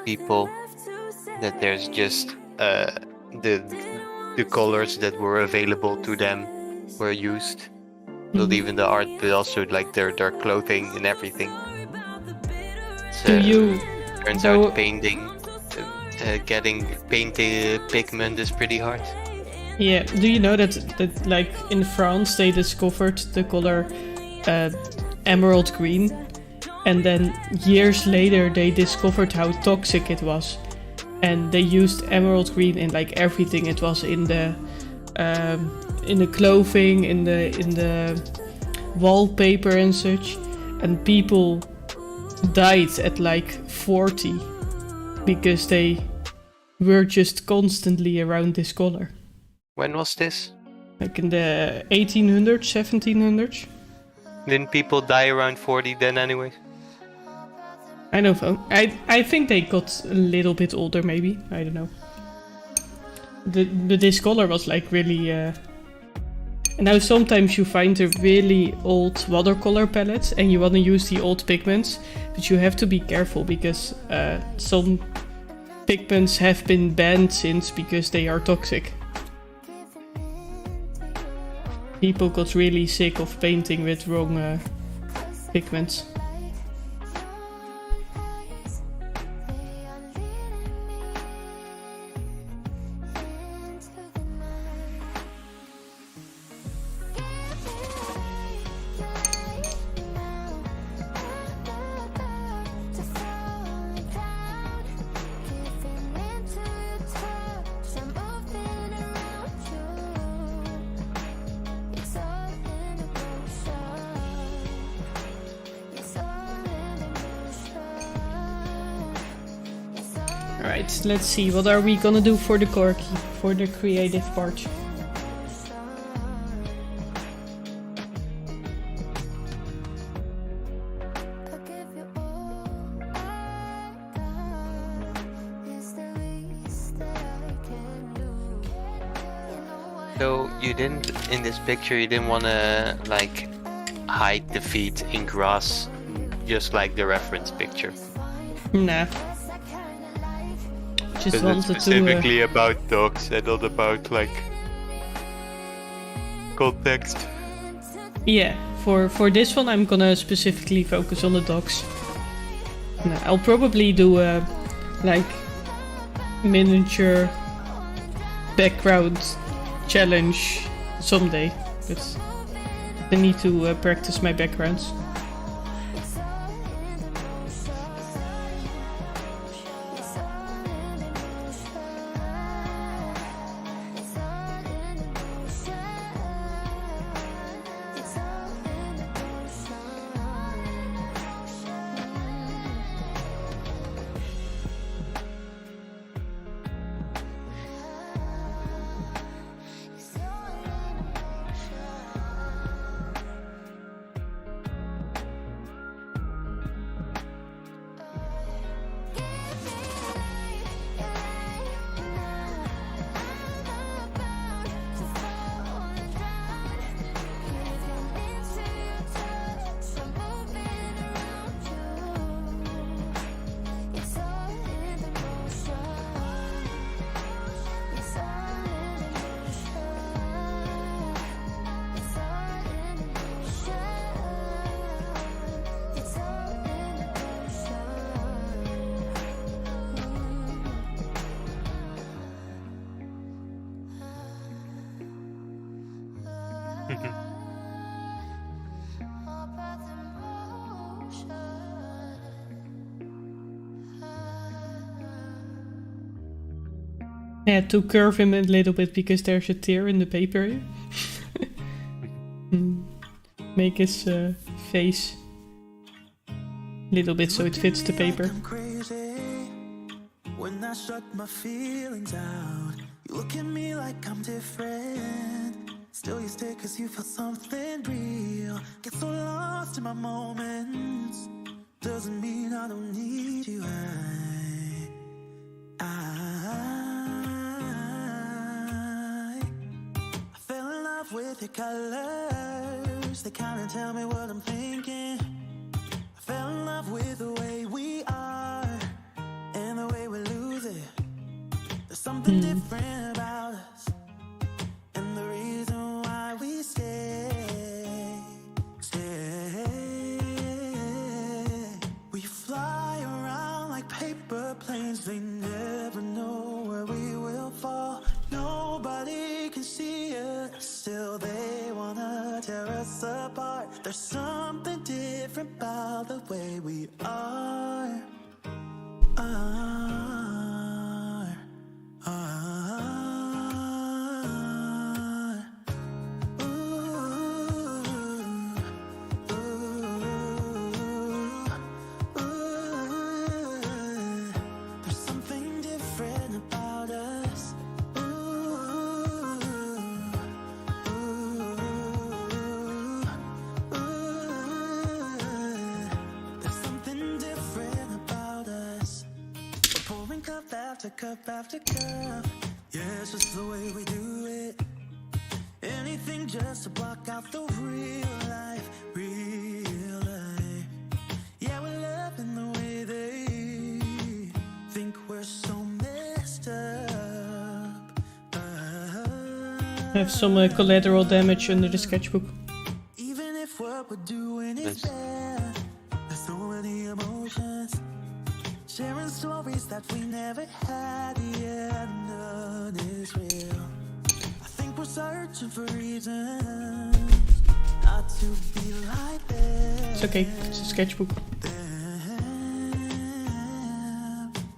people that there's just the colors that were available to them were used. Not even the art, but also like their clothing and everything. So, Do you... turns so- out painting, getting painted pigment is pretty hard. Yeah, do you know that like in France they discovered the color emerald green, and then years later they discovered how toxic it was, and they used emerald green in like everything. It was in the clothing, in the wallpaper and such, and people died at like 40 because they were just constantly around this color. When was this? Like in the 1800s, 1700s. Didn't people die around 40 then anyway? I don't know. I think they got a little bit older, maybe. I don't know. This color was like really... And now sometimes you find a really old watercolor palette and you want to use the old pigments, but you have to be careful because some pigments have been banned since because they are toxic. People got really sick of painting with wrong pigments. Alright, let's see, what are we gonna do for the corky, for the creative part? So you didn't, in this picture, you didn't want to like hide the feet in grass, just like the reference picture. Nah. Just Because it's wanted to... specifically about dogs and not about like context. Yeah, for this one I'm gonna specifically focus on the dogs. Nah, I'll probably do a like miniature background challenge someday, but I need to practice my backgrounds. I had to curve him a little bit because there's a tear in the paper here. Make his face a little bit so it fits the paper. I'm crazy when I shut my feelings out. You look at me like I'm different. Still you stay cause you feel something real. Get so lost in my moments. Doesn't mean I don't need you. I fell in love with your colors. They kinda tell me what I'm thinking. I fell in love with the way we are and the way we lose it. There's something different about us, and the reason why we stay. We fly around like paper planes. They never know where we will fall. Nobody can see us, still they wanna tear us apart. There's something different about the way we are. There's something different about us. There's something different about us. We're pouring cup after cup after cup. Yeah, it's just the way we do it. Anything just to block out the real life, real life. Yeah, we're loving the way they think we're so messed up. I have some collateral damage under the sketchbook. Even if what we're doing is Nice. bad, there's so many emotions. Sharing stories that we never had, yeah, none is real. I think we're searching for reasons not to be like this. It's okay, it's a sketchbook.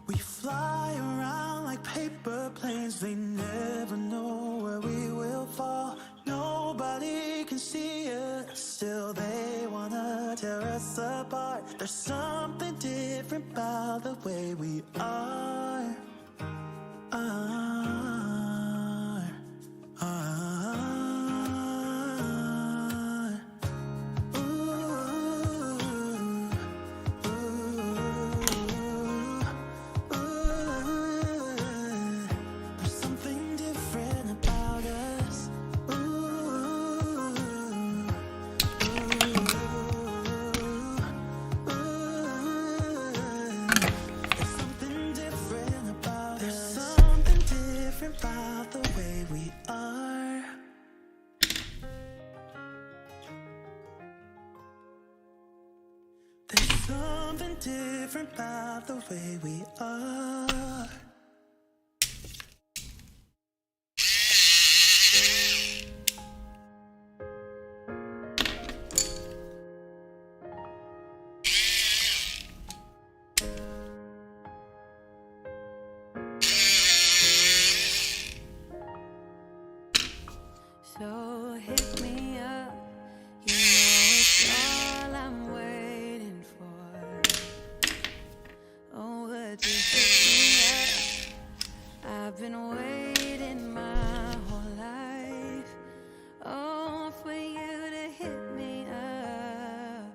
We fly around like paper planes. They never know where we will fall. Nobody can see us, still they wanna tear us apart. There's something different about the way we are. There's something different about us. There's something different about us. There's something different about the way we are. There's something different about the way we are. So hit me up, you know it's all I'm waiting for. Oh, would you hit me up? I've been waiting my whole life. Oh, for you to hit me up.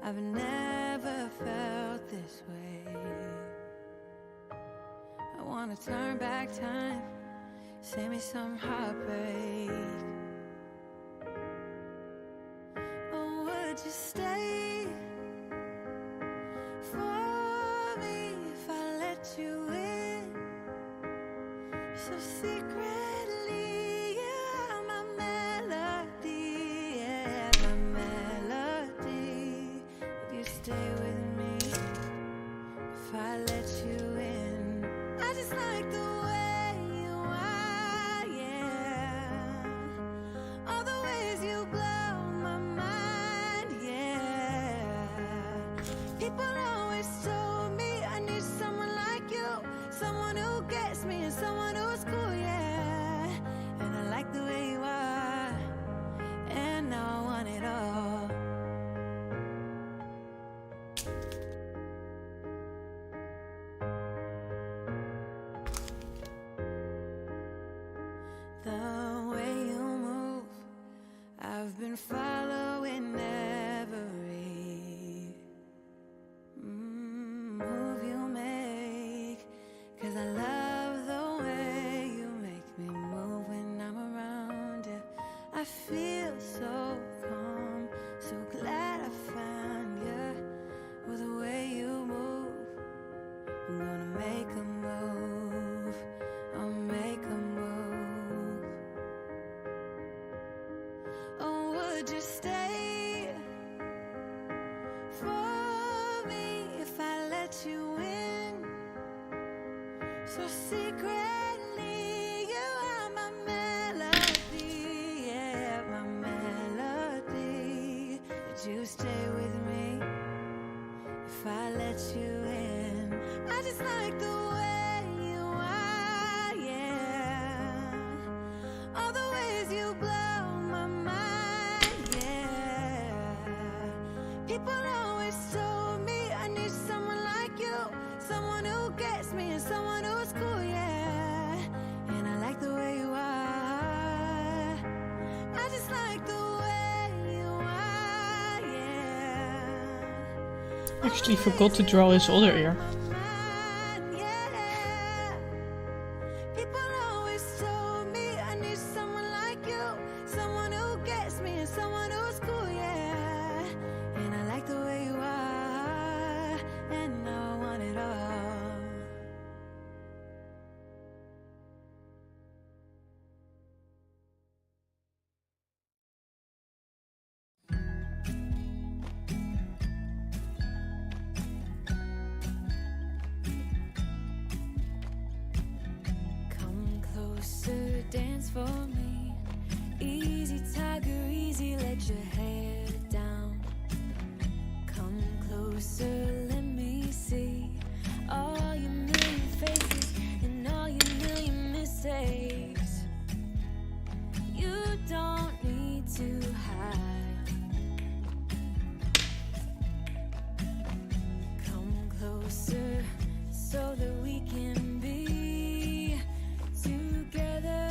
I've never felt this way. I wanna turn back time, save me some heartbreak. Oh, would you stay for me if I let you in? So secretly, yeah, my melody, yeah, my melody. Would you stay with me if I let you in? I just like the way you are, yeah. All the ways you blow my mind, yeah. People always told me I need someone like you, someone who gets me and someone who's cool. and following every move you make. 'Cause I love the way you make me move when I'm around you. I feel so calm, so glad I found you. With the way you move, I'm gonna make a move. I'll make a move. Oh, would you stay for me if I let you in? So secretly, you are my melody, yeah, my melody. Would you stay with me if I let you in? I just like the way you are, yeah. All the ways you blow my mind, yeah. People always told me I need someone like you, someone who gets me and someone who's cool, yeah. And I like the way you are. I just like the way you are, yeah. Actually forgot to draw his other ear. People always told me I need someone like you, someone who gets me and someone who's cool, yeah. And I like the way you are, and now I want it all. Come closer, dance for me. Easy, tiger, easy, let your hair down. Come closer, let me see all your million faces and all your million mistakes. You don't need to hide. Come closer so that we can be together.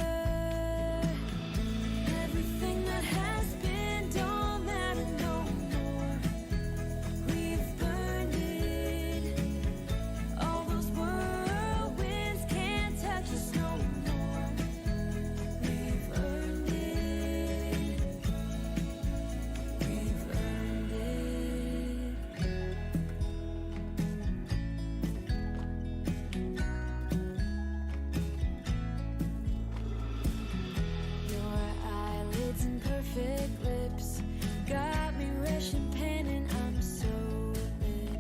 Everything that has been don't matter no more. We've burned it. All those whirlwinds can't touch us no more. We've earned it. We've earned it. Your eyelids and perfect lips got me rushing, pen, and I'm so lit.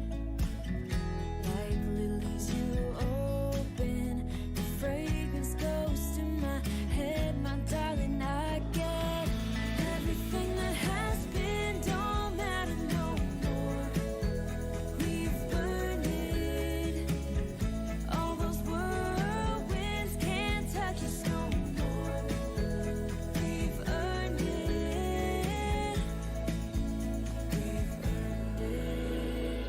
Like lilies you open, the fragrance goes to my head, my darling. I get everything that has been don't matter no more. We've burned it. All those whirlwinds can't touch us no more. We've earned it. We've earned it.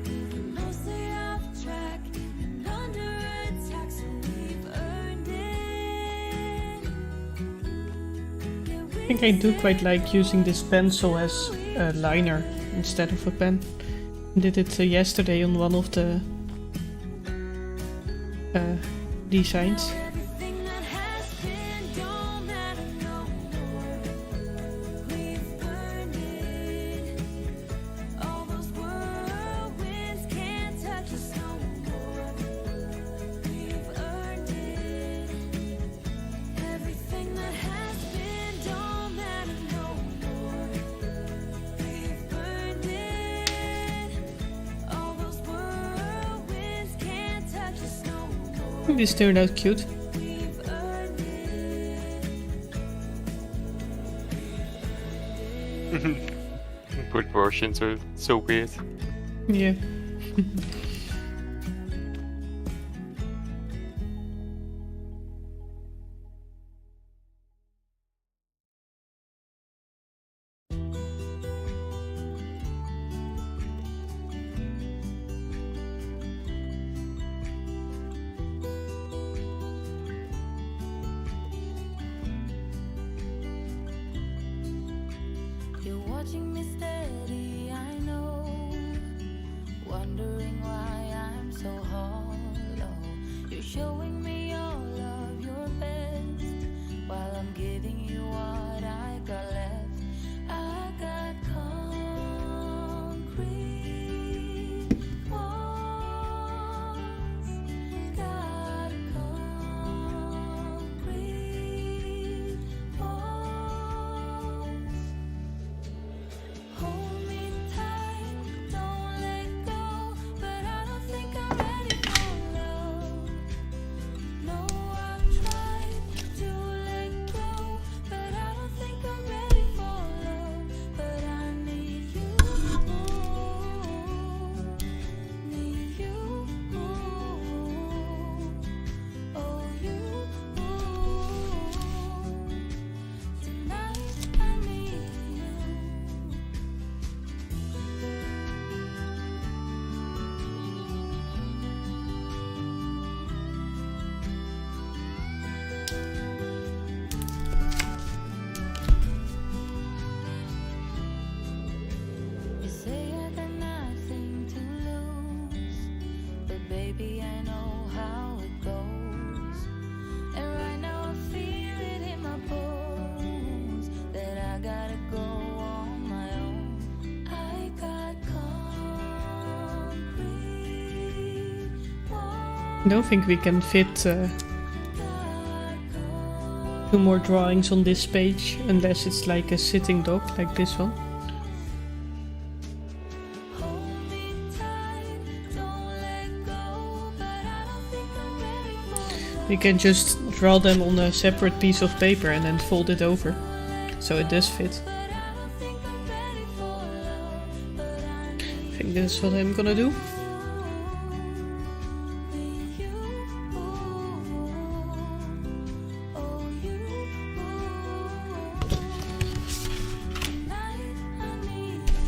We've been mostly off track and under attack, so we've earned it. Yeah, I think I do quite like using this pencil as a liner instead of a pen. Did it yesterday on one of the designs. everything that has been don't matter no more. We've burned it. All those whirlwinds can't touch us no more. We've earned it. Everything that has been don't matter no more. We've burned it. All those whirlwinds can't touch us no more. This turned out cute. We've earned it. Proportions are so weird. Yeah. watching me steady, I know. Wondering why I'm so hollow. You're showing me all of your best while I'm giving you what I got left. I got concrete walls, got concrete walls. Hold me tight, don't let go, but I don't think I'm ready for love. No, I've tried to let go, but I don't think I'm ready for love. But I need you, need you, oh you. Tonight I need you. You say I got nothing to lose, but baby, I know how it goes. And right now I feel it in my bones that I gotta go on my own. I got concrete walls, I don't think we can fit got 2 more drawings on this page unless it's like a sitting dog like this one. hold me tight, don't let go, but I don't think I'm ready for love. You can just draw them on a separate piece of paper and then fold it over. So it does fit. But I don't think I'm ready for love. But I I think this is what I'm gonna do. need you, oh you. Tonight I need you.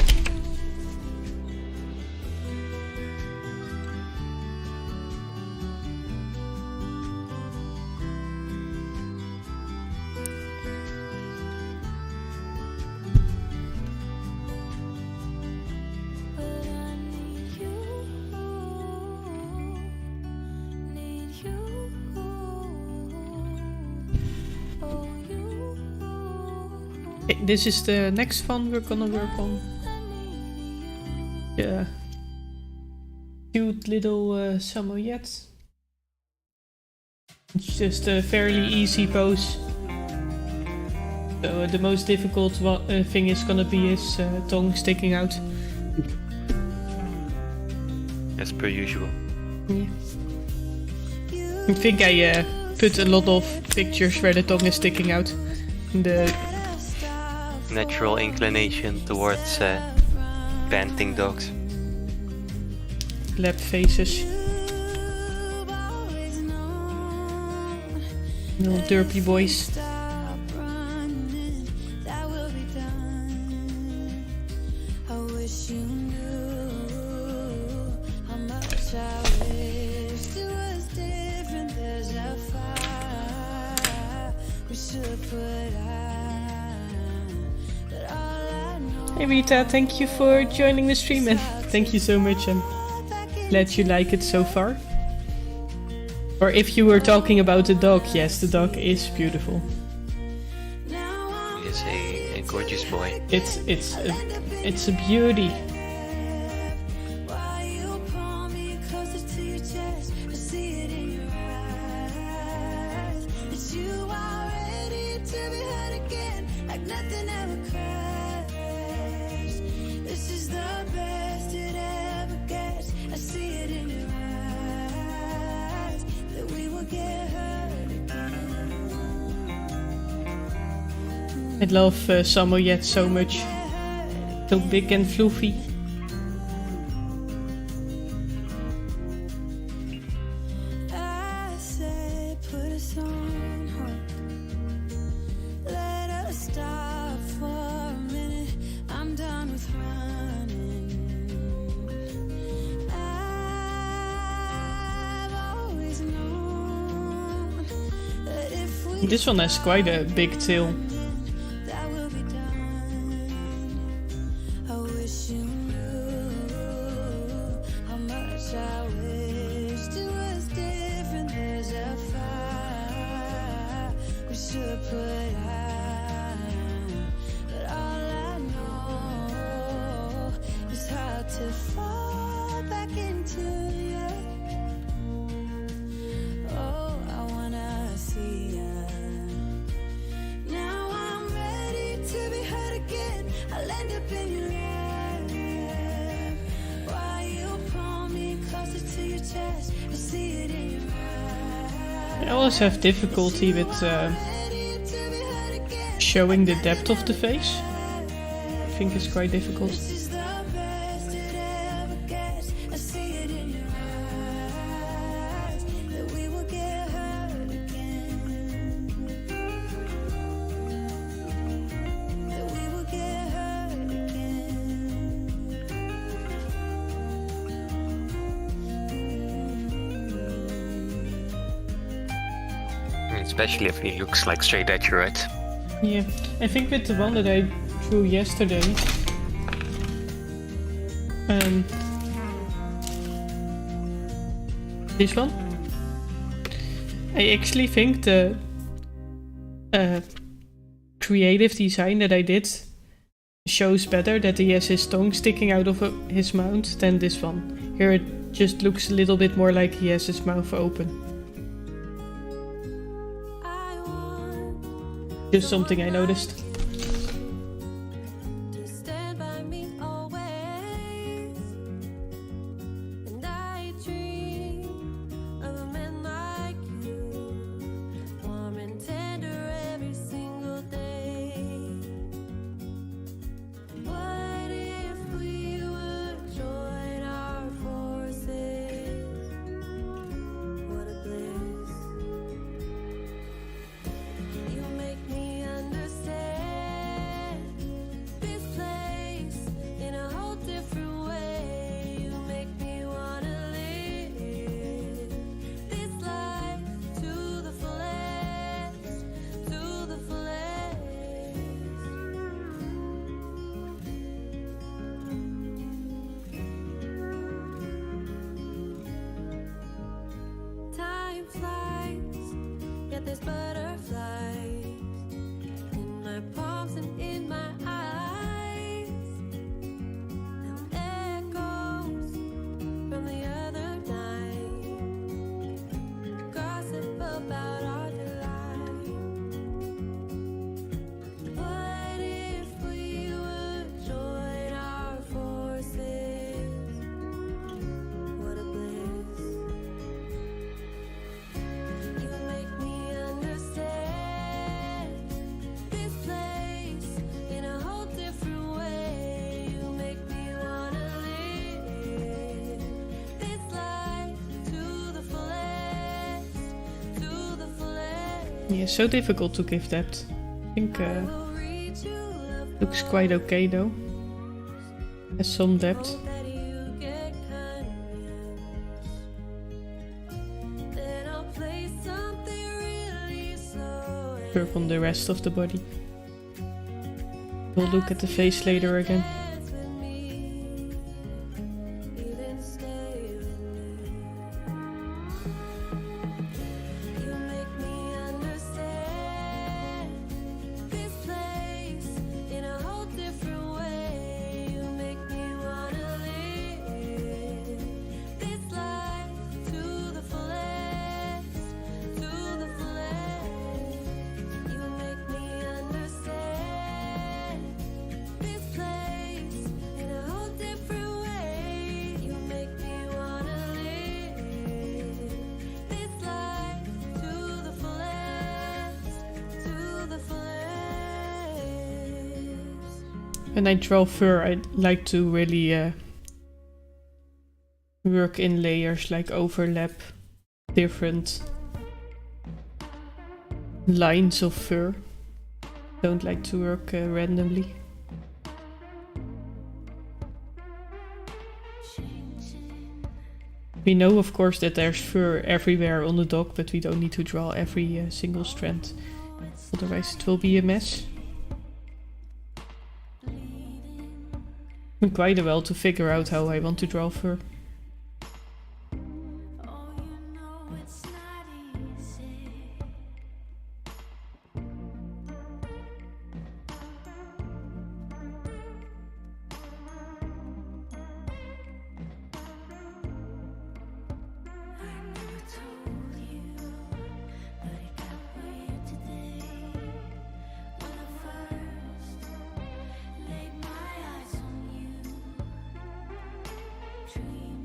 But I need you, oh you. Okay, this is the next one we're gonna work on. Yeah. Cute little Samoyed. It's just a fairly easy pose. So the most difficult thing is gonna be his tongue sticking out. As per usual. Yeah. I think I put a lot of pictures where the tongue is sticking out. The Natural inclination towards panting dogs. lab faces. Little derpy boys. Stop running, that will be done. I wish you knew how much I wish it was different. There's a fire we should put out. But all I know, Hey Rita, thank you for joining the stream and thank you so much. I'm glad you like it so far. Or if you were talking about the dog, yes, the dog is beautiful. now I'm He is a gorgeous boy. It's a beauty. why you pull me closer to your chest. I see it in your eyes. That you are ready to be hurt again, like nothing ever crashed. This is the best it ever gets. I see it in your eyes that we will get hurt again. I love Samoyed so much. So big and fluffy. I said, put us on hold. Let us stop for a minute. I'm done with running. I've always known that if we This one has quite a big tail. that will be done. I always have difficulty with showing the depth of the face. I think it's quite difficult. This is the best it ever gets. I see it in your eyes that we will get hurt again. That we will get hurt Especially if he looks like straight at you, right? Yeah, I think with the one that I drew yesterday, this one, I actually think the creative design that I did shows better that he has his tongue sticking out of his mouth than this one. Here it just looks a little bit more like he has his mouth open. Just something I noticed. to stand by me always. And I dream of a man like you, warm and tender every single day. What if we would join our forces? What a bliss. You make me understand this place in a whole different way. You make me wanna live this life to the fullest, to the fullest. Time flies, yet there's butterflies in my palms and in my eyes. And echoes from the other night, gossip about our delight. What if we would join our forces? What a bliss. You make me understand this place in a whole different way. You make me wanna live this life to the fullest, to the fullest. Yeah, so difficult to give depth. I think I will read you love looks quite okay though. Has some depth. that you get convinced. Then I'll play something really slow. Work on the rest of the body. We'll look at the face later again. Dance with me, even stay with me. You make me understand this place in a whole different way. You make me wanna live this life to the fullest, to the fullest. You make me understand this place in a whole different way. You make me wanna live this life to the fullest, to the fullest. When I draw fur, I like to really work in layers, like overlap different lines of fur. Don't like to work randomly. We know, of course, that there's fur everywhere on the dog, but we don't need to draw every single strand. Otherwise it will be a mess. I'm quite well to figure out how I want to draw fur. Oh, you know it's not easy. I never told you, but it got weird today. When I first laid my eyes on you, dreaming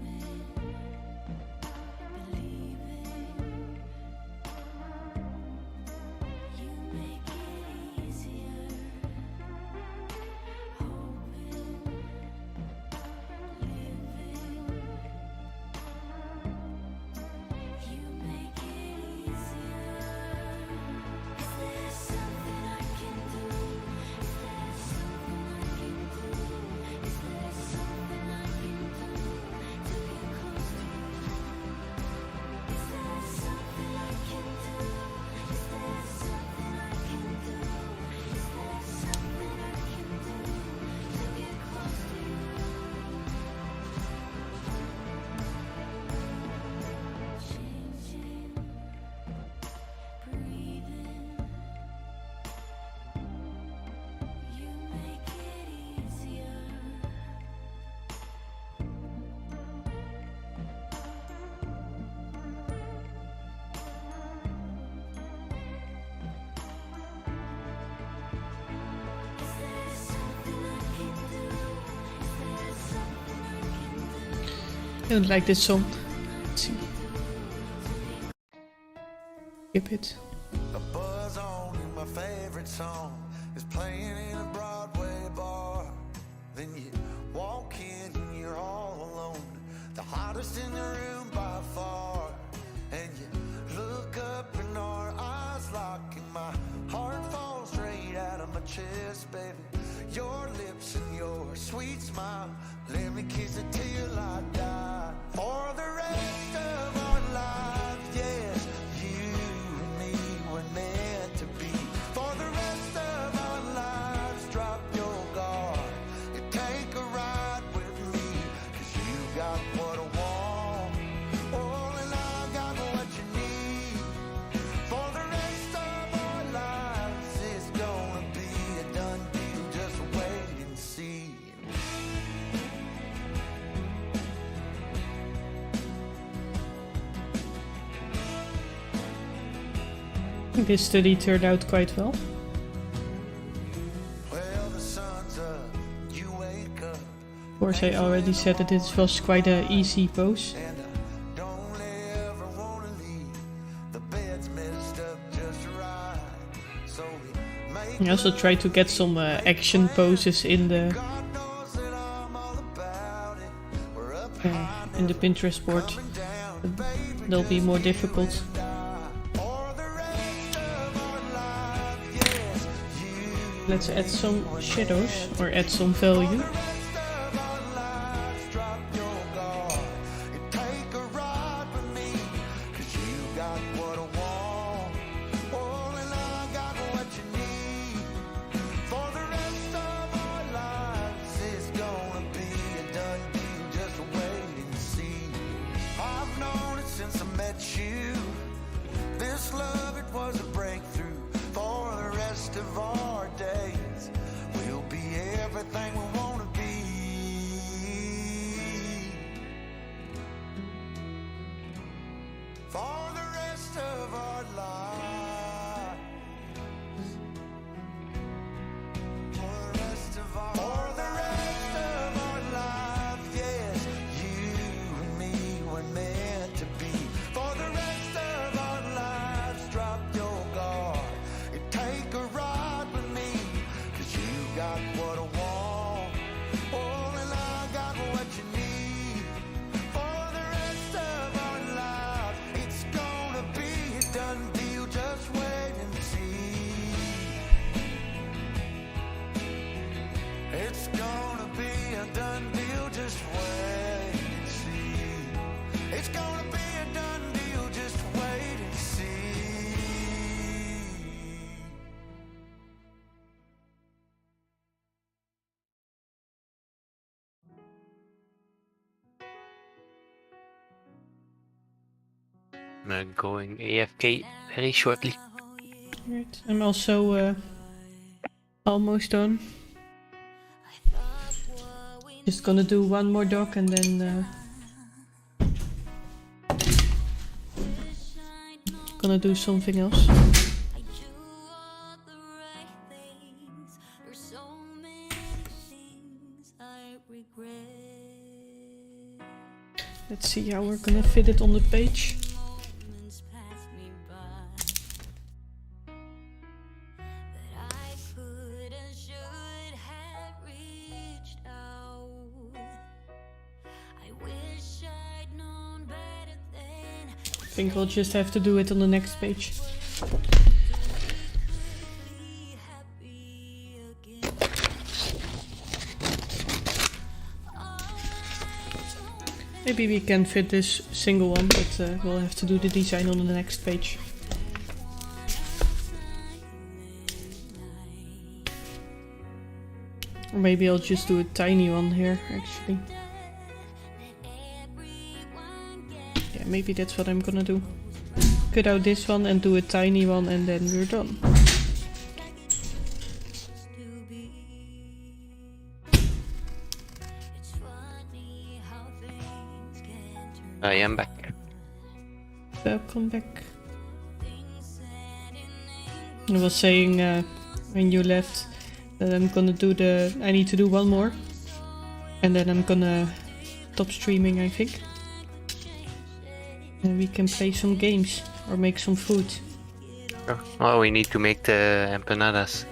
I don't like this song. Let's see. Skip it. A buzz on you, my favorite song is playing in a Broadway bar. Then you walk in and you're all alone, the hottest in the room by far. And you look up and our eyes lock and my heart falls straight out of my chest, baby. Your lips and your sweet smile, let me kiss it till I die. For the rest of our lives, yes, you and me were meant to be. For the rest of our lives, drop your guard and take a ride with me, 'cause you got what I want, oh, and I got what you need. For the rest of our lives, it's gonna be a done deal, just wait and see. I think this study turned out quite well. Well, the sun's up, you wake up, Of course, I already said that this was quite an easy pose. and I don't ever wanna leave. The bed's messed up just right, so we make I also tried to get some action poses in the God knows that I'm all about it. We're up high, in the Pinterest board. down, baby, They'll be more difficult. for the rest of our lives, yes, you. Let's add some shadows or add some value. The rest of our lives, drop your guard and take a ride with me, 'cause you got what I want, oh, and I got what you need. For the rest of our lives, it's gonna be a done deal, just wait and see. I've known it since I met you, this love, it was a breakthrough. For the rest of our days, we'll be everything we wanna be. For the rest of our lives. For the rest of our lives, yes, you and me were meant to be. For the rest of our lives, drop your guard and take a ride with me, 'cause you got what I want, oh, and I got what you need. For the rest of our lives, it's gonna be a done deal, just wait and see. It's gonna be a done deal, just wait and see. It's gonna be a done deal, just wait and see. I'm going AFK very shortly. Right. I'm also almost done. Just gonna do one more doc and then gonna do something else. I do all the right things. There's so many things I regret. Let's see how we're gonna fit it on the page. Moments pass me by that I could and should have reached out. I wish I'd known better then. I think we'll just have to do it on the next page. Be happy again. Maybe we can fit this single one, but we'll have to do the design on the next page. Or maybe I'll just do a tiny one here, actually. Yeah, maybe that's what I'm gonna do. Cut out this one and do a tiny one and then we're done. I am back. Welcome back. I was saying when you left that I'm gonna do I need to do one more. And then I'm gonna stop streaming, I think. And we can play some games or make some food. Oh, we need to make the empanadas.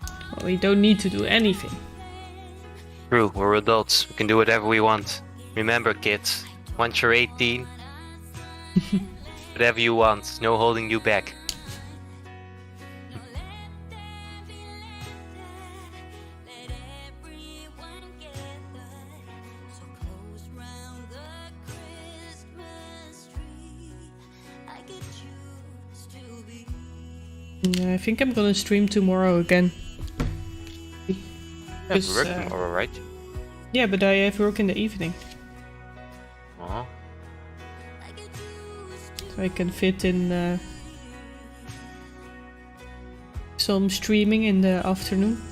Well, we don't need to do anything. True, we're adults. We can do whatever we want. Remember, kids, once you're 18, whatever you want, no holding you back. I think I'm gonna stream tomorrow again. Yeah, Because, we're working tomorrow, right? Yeah, but I have work in the evening. Oh. So I can fit in some streaming in the afternoon.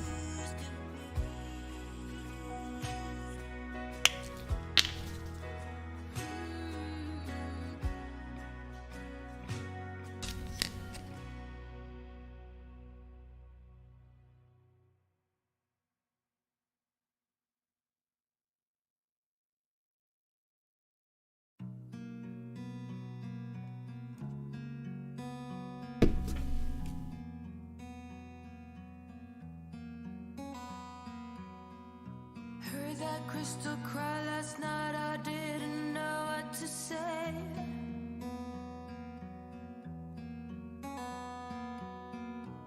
Heard that crystal cry last night, I didn't know what to say.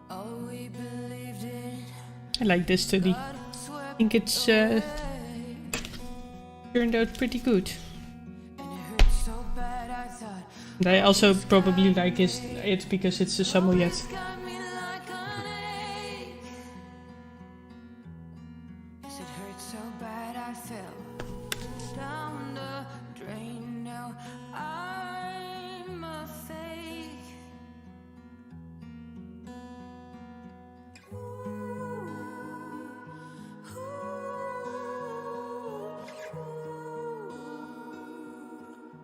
All we believed in, I like this study. God I swept think it's away. turned out pretty good. And it hurt so bad, I thought, And I also probably like it because it's a Samoyed. it's got me like an ache. Yes, it hurt so bad, I fell down the drain. Now I'm a fake.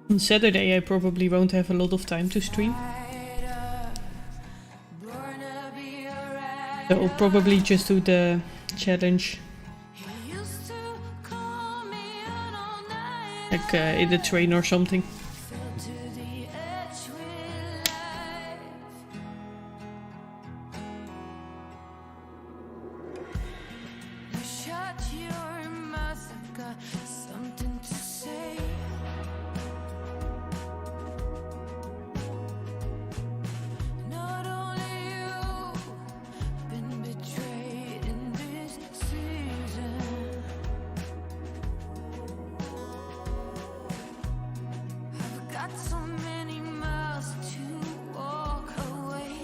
On Saturday I probably won't have a lot of time to stream. So I'll probably just do the challenge like in the train or something. Shut your mouth, I've got something to say. Not only you been betrayed in this season. I've got so many miles to walk away.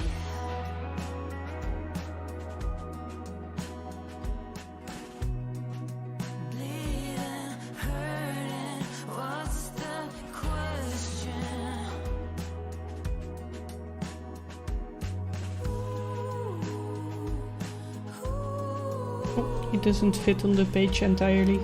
Bleeding, hurting, what's the question? Oh, it doesn't fit on the page entirely.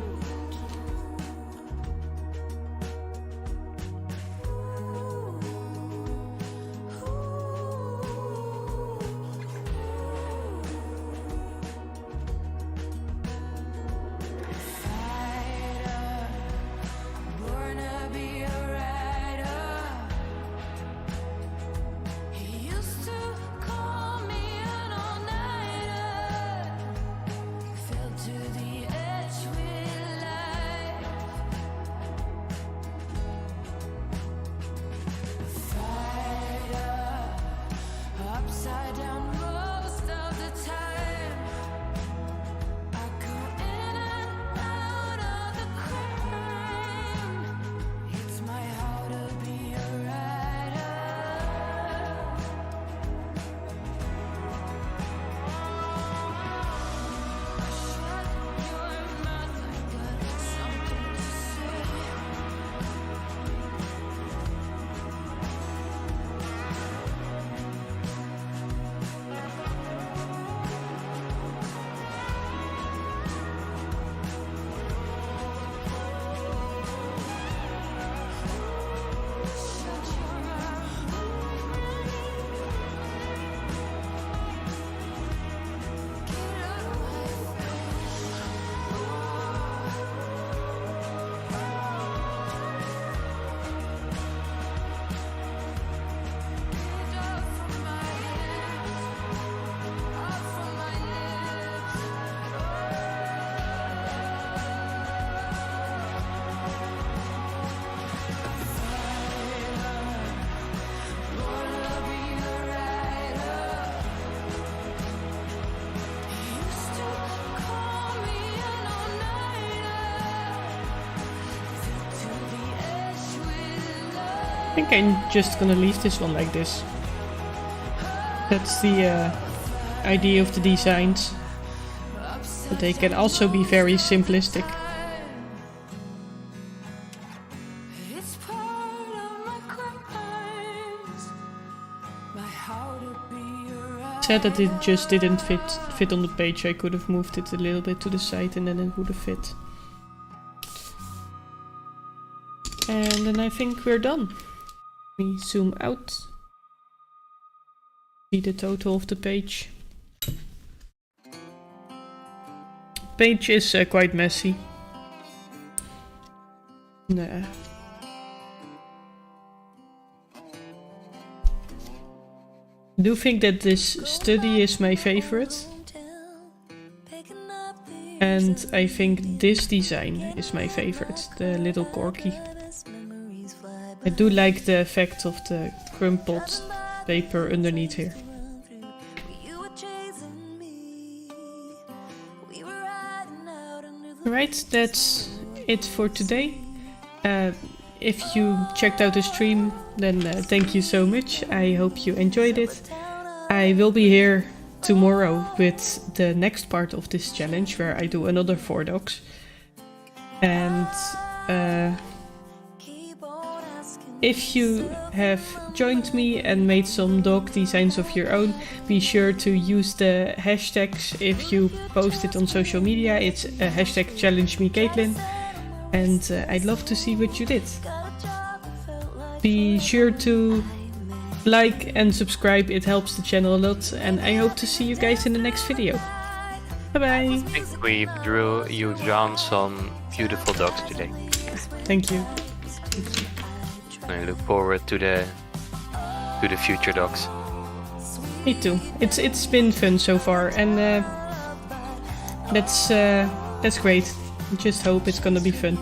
Fighter, born to be a rider. He used to call me an all-nighter. Fell to the edge with I think I'm just gonna leave this one like this. That's the idea of the designs. But they can also be very simplistic. It's part of my crimes. My how to be right. Sad that it just didn't fit on the page. I could have moved it a little bit to the side and then it would have fit. And then I think we're done. We zoom out. See the total of the page. Page is quite messy. Nah. I do think that this study is my favorite. And I think this design is my favorite, the little corky. I do like the effect of the crumpled paper underneath here. Alright, that's it for today. If you checked out the stream, then thank you so much. I hope you enjoyed it. I will be here tomorrow with the next part of this challenge where I do another 4 dogs. And if you have joined me and made some dog designs of your own, be sure to use the hashtags if you post it on social media. It's hashtag #ChallengeMeCaitlin, and I'd love to see what you did. Be sure to like and subscribe, it helps the channel a lot, and I hope to see you guys in the next video. Bye bye! I think you drawn some beautiful dogs today. Thank you. I look forward to the future dogs. Me too. It's been fun so far, and that's great. Just hope it's gonna be fun.